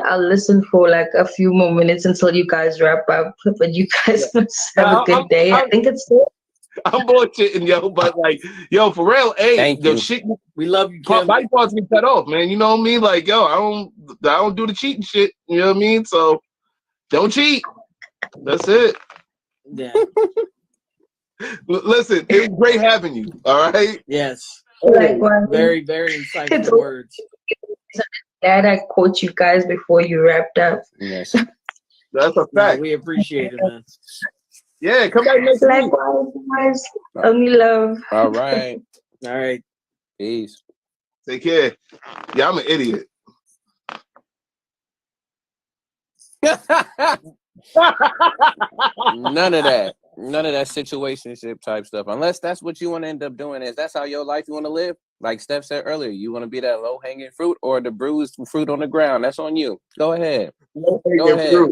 I'll listen for like a few more minutes until you guys wrap up. But you guys must have a good day. I think it's good.
I'm bullshitting, yo, but like, yo, for real, hey, shit,
we love you, Kim.
My parts be cut off, man. You know what I mean? Like, yo, I don't do the cheating shit. You know what I mean? So, don't cheat. That's it.
Yeah.
Listen, it was great having you. All right.
Yes.
Likewise.
Very, very insightful words.
Glad I caught you guys before you wrapped up.
Yes.
That's a fact.
No, we appreciate it, man.
Yeah, come back next week.
Likewise, only love.
All right.
All right.
Peace.
Take care. Yeah, I'm an idiot.
None of that situationship type stuff. Unless that's what you want to end up doing, is that's how your life you want to live. Like Steph said earlier, you want to be that low hanging fruit or the bruised fruit on the ground. That's on you. Go ahead. Go ahead.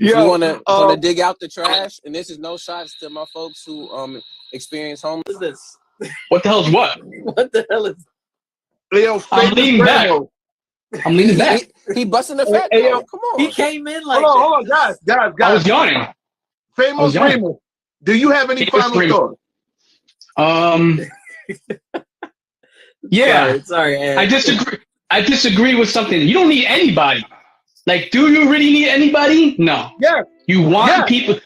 You want to dig out the trash, and this is no shots to my folks who experience homelessness.
What the hell is what?
What the hell is?
I'm leaning back. I'm leaning back.
He busting the fat. Come on.
He came in like
hold on, guys.
I was yawning.
Famous Raymond, do you have any final thoughts?
Yeah.
Sorry.
I disagree with something. You don't need anybody. Like, do you really need anybody? No.
Yeah.
You want people.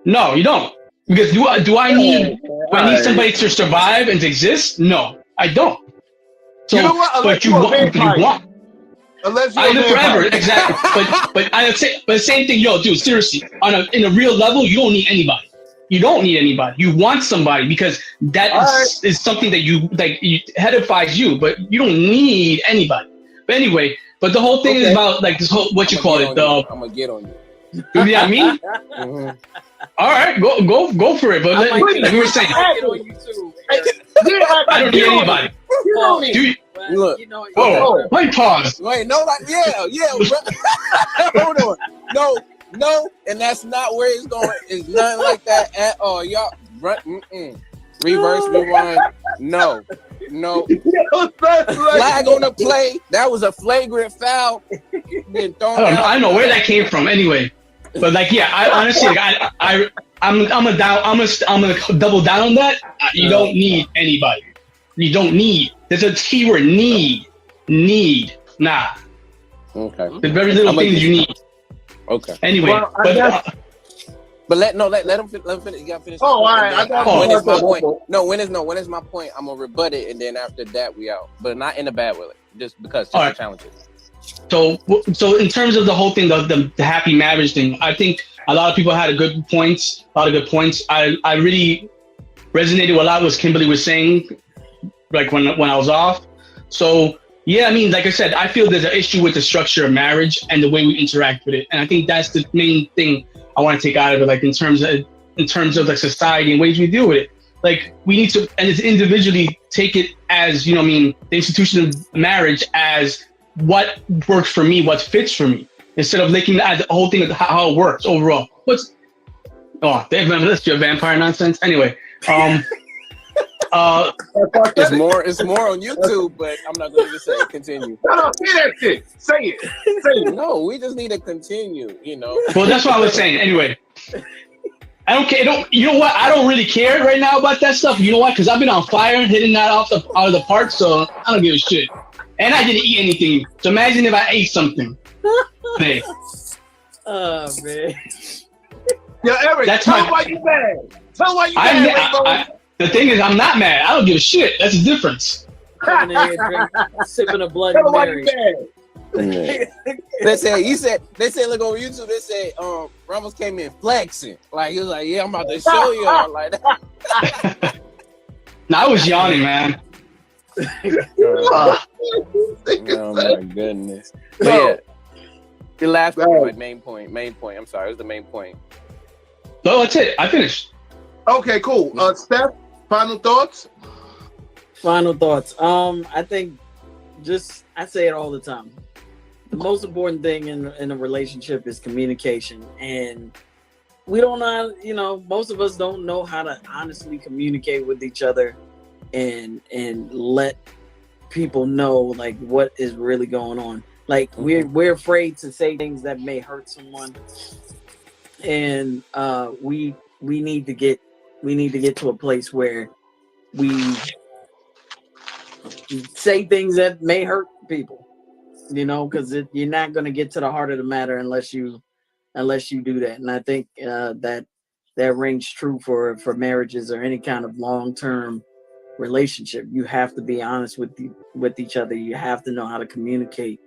No, you don't. Because do I need somebody to survive and to exist? No, I don't. So,
you know what? Unless
but you want.
Unless you're
I live forever, exactly. but same thing, yo, dude. Seriously, in a real level, you don't need anybody. You don't need anybody. You want somebody because that is something that you edifies you. But you don't need anybody. But anyway, the whole thing is about like this whole what you call it.
I'm gonna get on you.
Do that me? Mm-hmm. All right, go for it. But like we were saying,
I get on you too.
I don't need anybody.
Look,
wait, pause.
Wait, no, like, yeah. Hold on, no, and that's not where it's going. It's nothing like that at all, y'all. Reverse, rewind. No. Flag on the play. That was a flagrant foul.
I don't know where that came from. Anyway, but like, yeah, I honestly, I'm gonna double down on that. You don't need anybody. You don't need. There's a keyword: need. Nah.
Okay.
There's very little things you need.
Okay.
Anyway,
but let him finish. You gotta finish.
Oh, all right.
When is my point? When is my point? I'm gonna rebut it, and then after that, we out. But not in a bad way, just because to challenge it.
So in terms of the whole thing, the happy marriage thing, I think a lot of people had a lot of good points. I really resonated with a lot what Kimberly was saying, like when I was off. So yeah, I mean, like I said, I feel there's an issue with the structure of marriage and the way we interact with it, and I think that's the main thing I want to take out of it. Like in terms of like society and ways we deal with it. Like we need to, and it's individually take it as the institution of marriage as what works for me, what fits for me, instead of looking at the whole thing of how it works overall. Let's do a vampire nonsense. Anyway,
it's more on YouTube, but I'm not going to say it. Continue.
No, say that shit. Say it.
No, we just need to continue.
Well, that's what I was saying. Anyway, I don't care. You know what? I don't really care right now about that stuff. You know what? Because I've been on fire, hitting that out of the park. So I don't give a shit. And I didn't eat anything. So imagine if I ate something. Hey.
Oh man.
Yeah, Eric. Tell him why you mad. Tell him why you mad.
The thing is, I'm not mad. I don't give a shit. That's the difference.
Sipping a Bloody Mary.
They said, look over YouTube. They said, Ramos came in flexing. Like he was like, yeah, I'm about to show y'all like that.
I was yawning, man.
Oh my goodness. But yeah. The last point, main point. I'm sorry, it was the main point.
No, that's it. I finished.
Okay, cool. Steph, final thoughts?
I think I say it all the time. The most important thing in a relationship is communication. And we don't know, most of us don't know how to honestly communicate with each other and let people know like what is really going on. Like we're afraid to say things that may hurt someone. And we need to get to a place where we say things that may hurt people, because you're not going to get to the heart of the matter unless you do that. And I think that rings true for marriages or any kind of long-term relationship. You have to be honest with each other. You have to know how to communicate,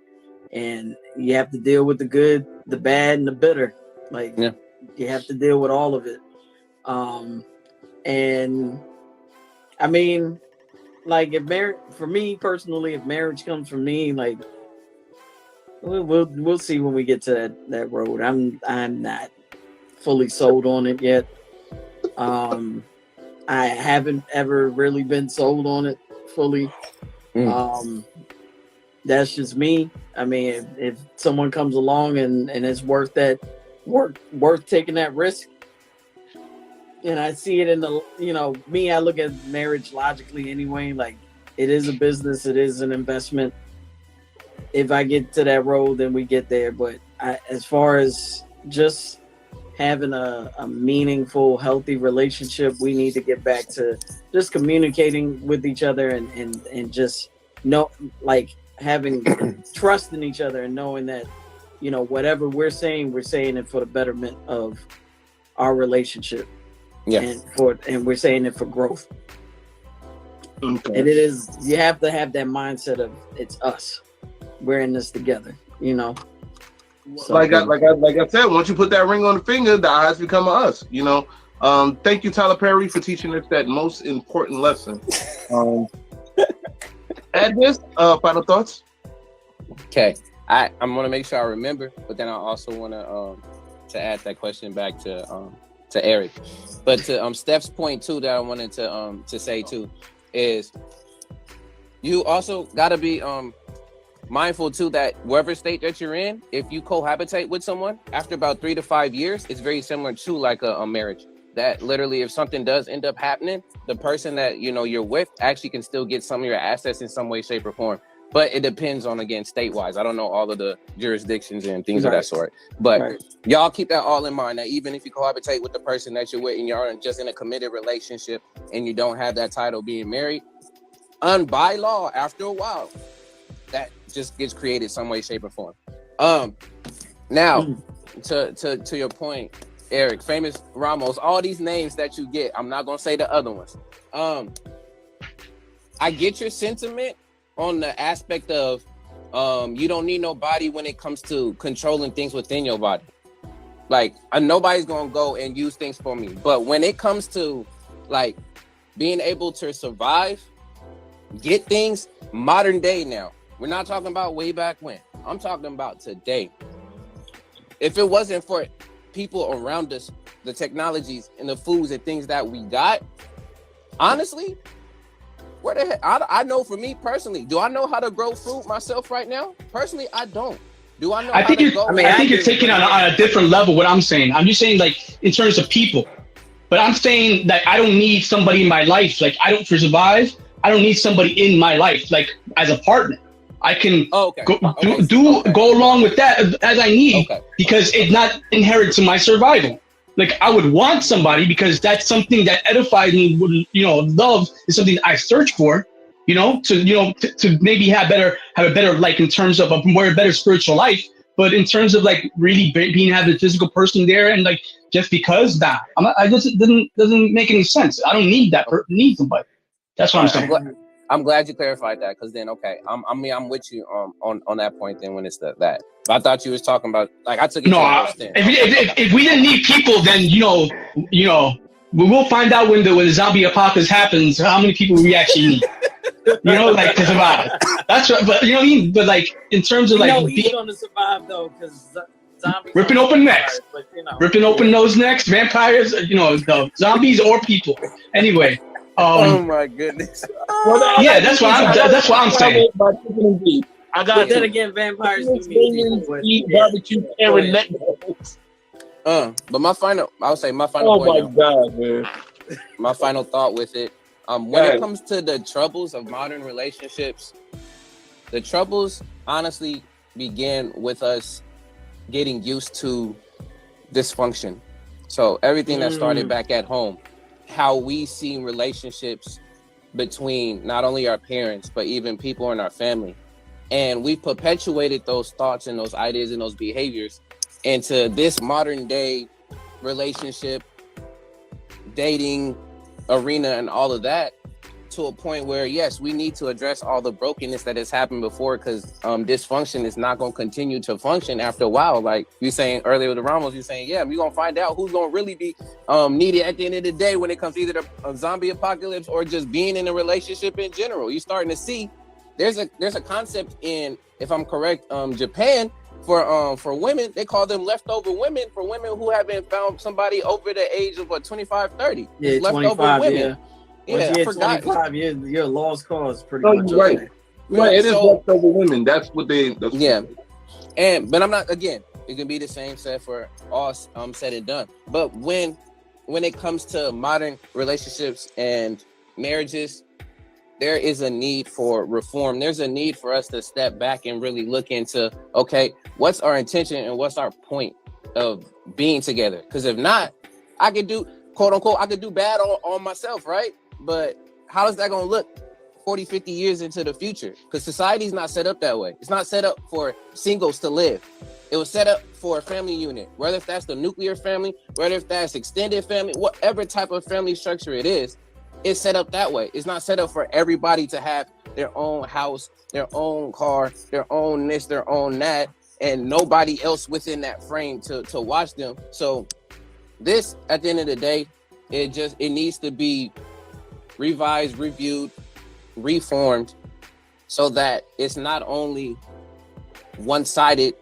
and you have to deal with the good, the bad, and the bitter. You have to deal with all of it. And I mean, like for me personally, if marriage comes from me, like we'll see when we get to that road. I'm not fully sold on it yet. I haven't ever really been sold on it fully. That's just me. I mean, if someone comes along and it's worth taking that risk, and I see it in the, me, I look at marriage logically anyway. Like, it is a business, it is an investment. If I get to that road, then we get there. But as far as just having a meaningful, healthy relationship, we need to get back to just communicating with each other and just having trust in each other and knowing that, whatever we're saying it for the betterment of our relationship. and we're saying it for growth.
Okay.
And it is, you have to have that mindset of it's us. We're in this together, you know. So,
like I said, once you put that ring on the finger, the eyes become a us, you know. Thank you, Tyler Perry, for teaching us that most important lesson. A.D.V.I.S., final thoughts?
Okay. I'm gonna make sure I remember, but then I also wanna to add that question back to Eric. But to Steph's point too, that I wanted to say too, is you also gotta be mindful too that wherever state that you're in, if you cohabitate with someone, after about 3 to 5 years, it's very similar to like a marriage. That literally, if something does end up happening, the person that you're with actually can still get some of your assets in some way, shape, or form. But it depends on, again, state-wise. I don't know all of the jurisdictions and things of that sort. But y'all keep that all in mind, that even if you cohabitate with the person that you're with and you're just in a committed relationship and you don't have that title being married, by law, after a while, that just gets created some way, shape, or form. Now, to your point, Eric, Famous Ramos, all these names that you get, I'm not gonna say the other ones. I get your sentiment on the aspect of you don't need nobody when it comes to controlling things within your body. Like, nobody's gonna go and use things for me. But when it comes to like being able to survive, get things modern day now. We're not talking about way back when. I'm talking about today. If it wasn't for people around us, the technologies and the foods and things that we got, honestly, where the heck? I know for me personally, do I know how to grow fruit myself right now? Personally, I don't. Do I know
I think you're taking on a different level what I'm saying. I'm just saying, like, in terms of people. But I'm saying that I don't need somebody in my life. Like, for survive, I don't need somebody in my life, like, as a partner. I can go along with that as I need because it's not inherent to my survival. Like, I would want somebody because that's something that edifies me. Love is something I search for. To maybe have a better, like, in terms of a more better spiritual life. But in terms of like really having a physical person there and like just because that, doesn't make any sense. I don't need that. Need somebody. That's what I'm saying.
I'm glad you clarified that, because then I'm with you on that point. Then when it's that, I thought you was talking about, like, I took it.
If we didn't need people, then we will find out when the zombie apocalypse happens how many people we actually need. Like, to survive. That's right. But you know what I mean. But like in terms of like,
he's gonna survive though, because zombies
ripping open necks, ripping open those necks, vampires, the zombies or people. Anyway.
Oh my goodness.
That's what I'm saying.
I got then again, vampires can be
barbecue Aaron neck.
But my final point.
Oh my God, man.
My final thought with it. When it comes to the troubles of modern relationships, the troubles honestly begin with us getting used to dysfunction. So everything that started back at home, how we see relationships between not only our parents, but even people in our family. And we perpetuated those thoughts and those ideas and those behaviors into this modern day relationship, dating arena and all of that, to a point where, yes, we need to address all the brokenness that has happened before, because dysfunction is not going to continue to function after a while. Like you saying earlier with the Ramos, you're saying, we're going to find out who's going to really be needed at the end of the day when it comes to either a zombie apocalypse or just being in a relationship in general. You're starting to see there's a concept in, if I'm correct, Japan, for women, they call them leftover women, for women who haven't found somebody over the age of 25, 30.
Yeah,
leftover women.
Yeah, I forgot. 25 years, your lost cause pretty much.
Right. Right, it is leftover women. That's what they.
But I'm not. Again, it can be the same said for all said and done. But when it comes to modern relationships and marriages, there is a need for reform. There's a need for us to step back and really look into, okay, what's our intention and what's our point of being together? Because if not, I could do, quote unquote, I could do bad on myself, right? But how is that going to look 40, 50 years into the future, because society's not set up that way. It's not set up for singles to live. It was set up for a family unit, whether if that's the nuclear family, whether if that's extended family, whatever type of family structure it is, it's set up that way. It's not set up for everybody to have their own house, their own car, their own this, their own that, and nobody else within that frame to watch them. So this, at the end of the day, it needs to be revised, reviewed, reformed, so that it's not only one-sided,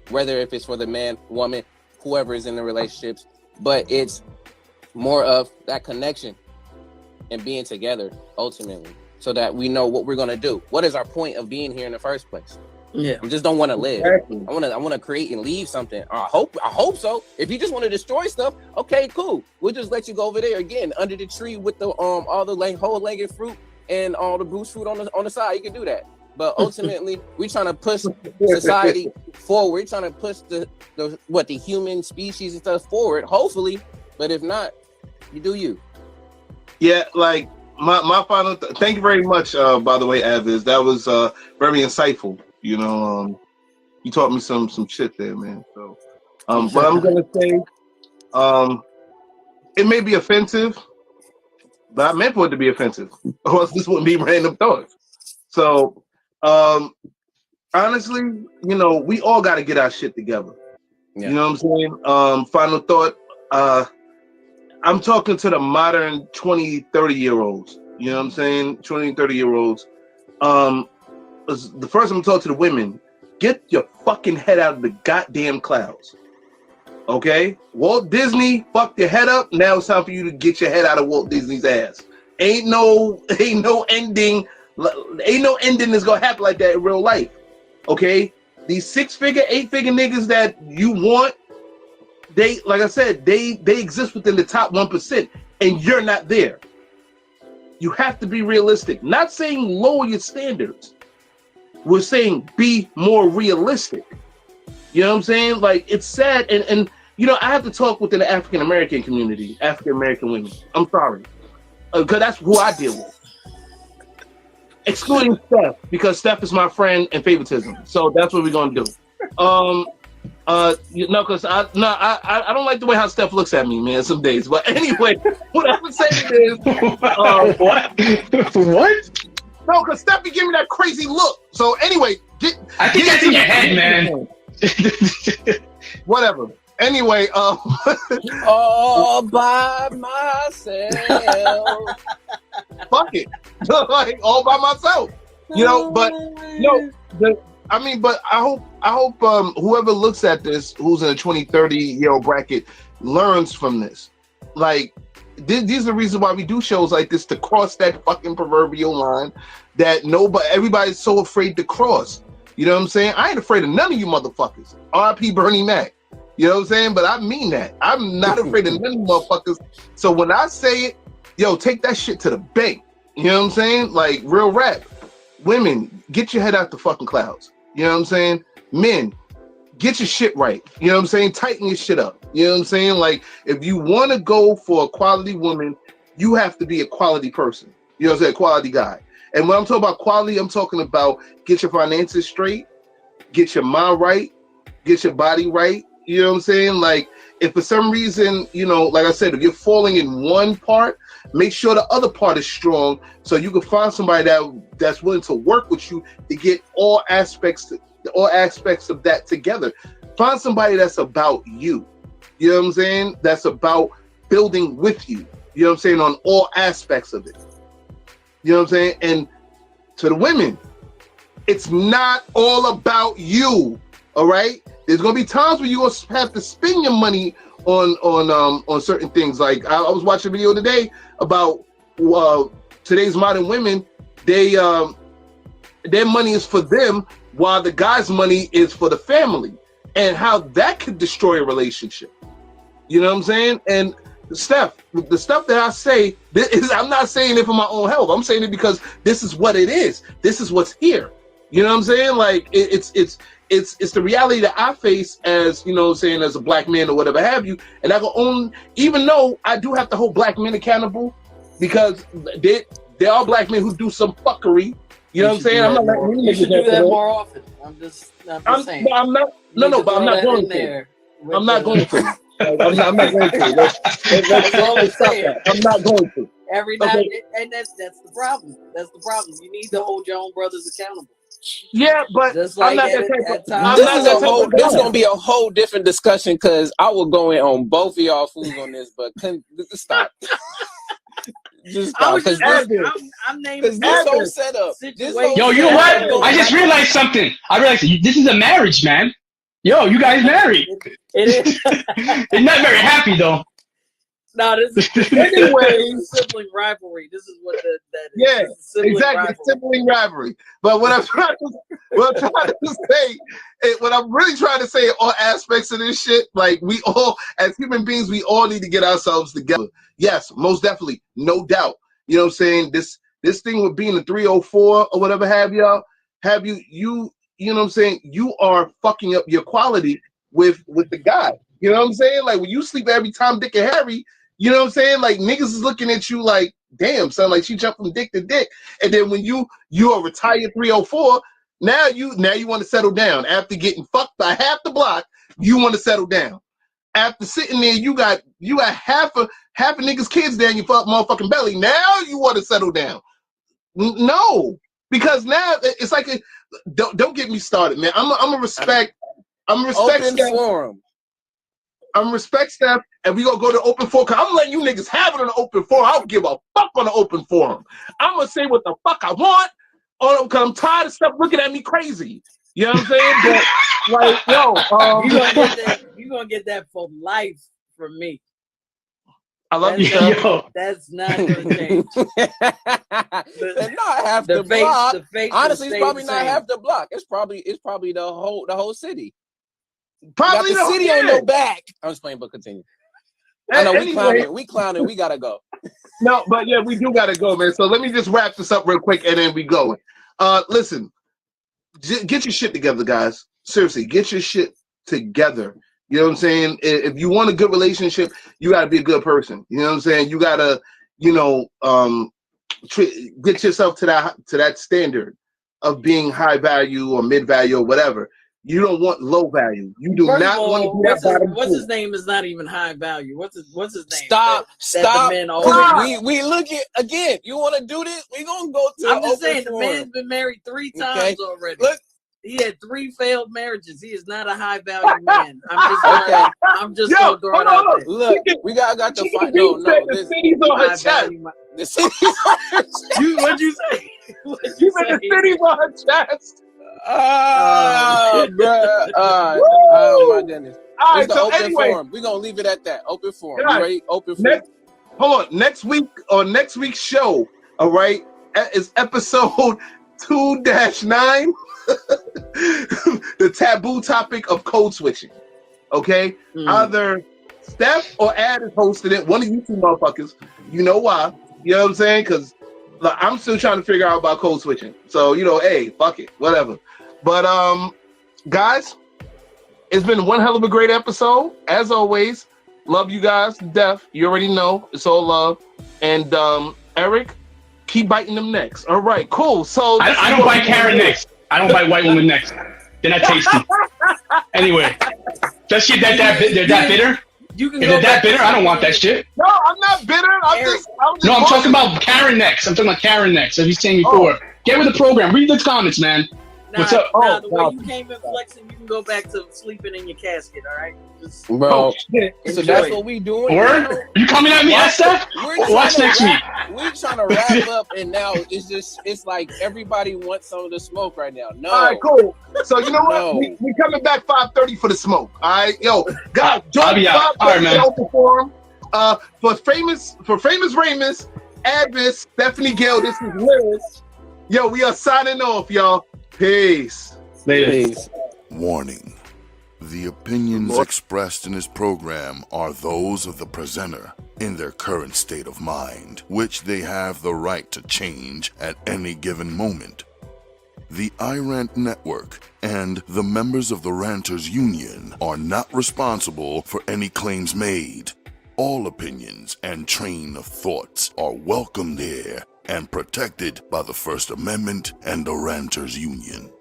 whether if it's for the man, woman, whoever is in the relationships, but it's more of that connection and being together ultimately, so that we know what we're gonna do. What is our point of being here in the first place?
Yeah,
we just don't want to live. Exactly. I want to create and leave something. I hope so. If you just want to destroy stuff, okay, cool. We'll just let you go over there again under the tree with the all the whole-legged fruit and all the bruised fruit on the side. You can do that. But ultimately, we're trying to push society forward. We're trying to push the human species and stuff forward, hopefully. But if not, you do you.
Yeah, like my final. Thank you very much. By the way, A.D.V.I.S.S. That was very insightful. You know, you taught me some shit there, man. So, what I'm gonna say, it may be offensive, but I meant for it to be offensive, or else this wouldn't be Randumb Thoughtz. So. Honestly, you know, we all got to get our shit together. Yeah. You know what I'm saying? Final thought. I'm talking to the modern 20, 30-year-olds. You know what I'm saying? 20, 30-year-olds. The first I'm talking to the women. Get your fucking head out of the goddamn clouds. Okay? Walt Disney fucked your head up. Now it's time for you to get your head out of Walt Disney's ass. Ain't no ending. Ain't no ending that's gonna happen like that in real life. Okay, these 6-figure, 8-figure niggas that you want, they, like I said, they exist within the top 1%, and you're not there. You have to be realistic. Not saying lower your standards. We're saying be more realistic. You know what I'm saying? Like, it's sad, and you know, I have to talk within the African American community, African American women. I'm sorry, because that's who I deal with. Excluding Steph, because Steph is my friend and favoritism. So that's what we're gonna do. Because I don't like the way how Steph looks at me, man, some days. But anyway, what I'm saying is
what?
No, because Steph be giving me that crazy look. So anyway,
I think that's in your head, man.
Whatever. Anyway,
all by myself.
Fuck it. Like, all by myself. You know, but no, but I hope whoever looks at this, who's in a 20, 30-year-old bracket, learns from this. Like, these are the reasons why we do shows like this, to cross that fucking proverbial line that everybody's so afraid to cross. You know what I'm saying? I ain't afraid of none of you motherfuckers. R.I.P. Bernie Mac. You know what I'm saying? But I mean that. I'm not afraid of none of you motherfuckers. So when I say it, yo, take that shit to the bank. You know what I'm saying? Like, real rap. Women, get your head out the fucking clouds. You know what I'm saying? Men, get your shit right. You know what I'm saying? Tighten your shit up. You know what I'm saying? Like, if you want to go for a quality woman, you have to be a quality person. You know what I'm saying? Quality guy. And when I'm talking about quality, I'm talking about get your finances straight, get your mind right, get your body right. You know what I'm saying? Like, if for some reason, you know, like I said, if you're falling in one part, make sure the other part is strong, so you can find somebody that's willing to work with you to get all aspects of that together. Find somebody that's about you. You know what I'm saying? That's about building with you. You know what I'm saying? On all aspects of it. You know what I'm saying? And to the women, it's not all about you. All right? There's gonna be times where you're gonna have to spend your money on certain things. Like, I was watching a video today about today's modern women. Their money is for them, while the guy's money is for the family, and how that could destroy a relationship. You know what I'm saying? And Steph, the stuff that I say, I'm not saying it for my own health. I'm saying it because this is what it is. This is what's here. You know what I'm saying? Like, it's the reality that I face as, you know what I'm saying, as a black man or whatever have you. And I go on, even though I do have to hold black men accountable, because there are black men who do some fuckery. You know what I'm saying? I'm not letting
you should do that more often. I'm just saying.
I'm not. No, but I'm not going to. I'm not going to. I'm not going to.
That's all I'm saying.
I'm not going to.
Every night, and that's the problem. That's the problem. You need to hold your own brothers accountable.
Yeah, but
just like
I'm not
that this is gonna be a whole different discussion because I will go in on both of y'all fools on this, but stop. Just stop. Because
I'm naming
this whole setup.
Yo, you know what? I just realized something. I realized this is a marriage, man. Yo, you guys married.
It is.
They're not very happy though.
No, this is anyway sibling rivalry. This is what that is.
Yeah, exactly, sibling rivalry. But what I'm trying to say, what I'm really trying to say, all aspects of this shit, like we all, as human beings, we all need to get ourselves together. Yes, most definitely, no doubt. You know what I'm saying? This thing with being a 304 or whatever have you know what I'm saying? You are fucking up your quality with the guy. You know what I'm saying? Like when you sleep every time Dick and Harry. You know what I'm saying? Like niggas is looking at you like, damn, son, like she jumped from dick to dick. And then when you are retired 304, now you want to settle down. After getting fucked by half the block, you want to settle down. After sitting there, you got half a nigga's kids there in your motherfucking belly. Now you want to settle down. No, because now it's like don't get me started, man. I'm a respect
open forum.
I'm respect Steph, and we gonna go to open forum. Cause I'm letting you niggas have it on the open forum. I don't give a fuck on the open forum. I'm gonna say what the fuck I want, cause I'm tired of stuff looking at me crazy. You know what I'm saying? But, like, yo,
you gonna get that for life from me.
I love you, Steph.
That's not gonna change.
Not half the block. Honestly, it's probably not half the block. It's probably the whole city.
Probably
the city on your back. I'm just playing, but continue. I know we clowning. We gotta go.
No, but yeah, we do gotta go, man. So let me just wrap this up real quick, and then we go. Listen, get your shit together, guys. Seriously, get your shit together. You know what I'm saying? If you want a good relationship, you gotta be a good person. You know what I'm saying? You gotta, get yourself to that standard of being high value or mid value or whatever. You don't want low value. You do not want to be that bottom.
What's his name is not even high value. What's his name?
Stop. We look at again. You want to do this? We gonna go to.
I'm just saying the man's been married 3 times already. Look, he had 3 failed marriages. He is not a high value man. I'm just gonna throw it out there.
Look, we got to find. No.
The city's on her chest.
The city's on her chest.
What'd you say?
You said the city's on her chest.
Oh, bro. Oh, my goodness.
All right,
so anyway, forum. We're going to leave it at that. Open forum. You ready? Open forum.
Hold on. Next week's show, all right, is episode 2-9, the taboo topic of code switching. Okay? Either Steph or Ad is hosting it. One of you two motherfuckers. You know why. You know what I'm saying? Because I'm still trying to figure out about code switching. So, hey, fuck it. Whatever. But, guys, it's been one hell of a great episode. As always, love you guys to death. You already know. It's all love. And, Eric, keep biting them necks. All right, cool. So
I don't bite Karen necks. I don't bite white woman necks. They're not tasty. Anyway, just get that bitter.
You can
Is it that bitter? I don't want that shit.
No, I'm not bitter. I'm
talking about Karen necks. I'm talking about Karen necks. As you saying before, get with the program. Read the comments, man. What's up?
The way you came in flexing, you can go back to sleeping in your casket. All right,
bro. So that's what we doing.
Word? You coming at me, Esther? Watch next week.
We're trying to wrap up, and now it's like everybody wants some of the smoke right now. No.
All right, cool. So you know what? We coming back 5:30 for the smoke. All right, yo, guys, join 5:30 open forum. For famous Ramus, A.D.V.I.S.S, Stephanie Gale. This is Liz. Yo, we are signing off, y'all. Peace.
Later.
Peace.
Warning. The opinions expressed in this program are those of the presenter in their current state of mind, which they have the right to change at any given moment. The iRant Network and the members of the Ranters Union are not responsible for any claims made. All opinions and train of thoughts are welcome there. and protected by the First Amendment and the Ranters Union.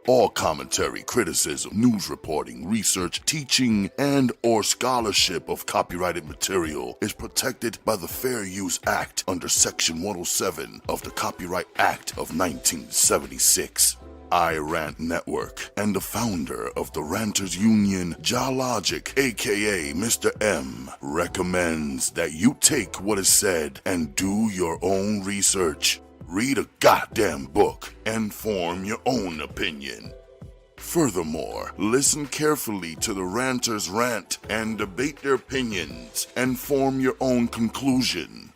All commentary, criticism, news reporting, research, teaching, and or scholarship of copyrighted material is protected by the Fair Use Act under Section 107 of the Copyright Act of 1976. iRant Network and the founder of the Ranters Union, Jalogic, aka Mr. M, recommends that you take what is said and do your own research. Read a goddamn book and form your own opinion. Furthermore, listen carefully to the ranters rant and debate their opinions and form your own conclusion.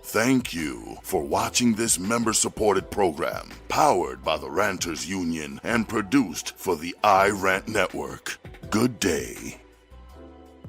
Thank you for watching this member-supported program, powered by the Ranters Union and produced for the iRant Network. Good day.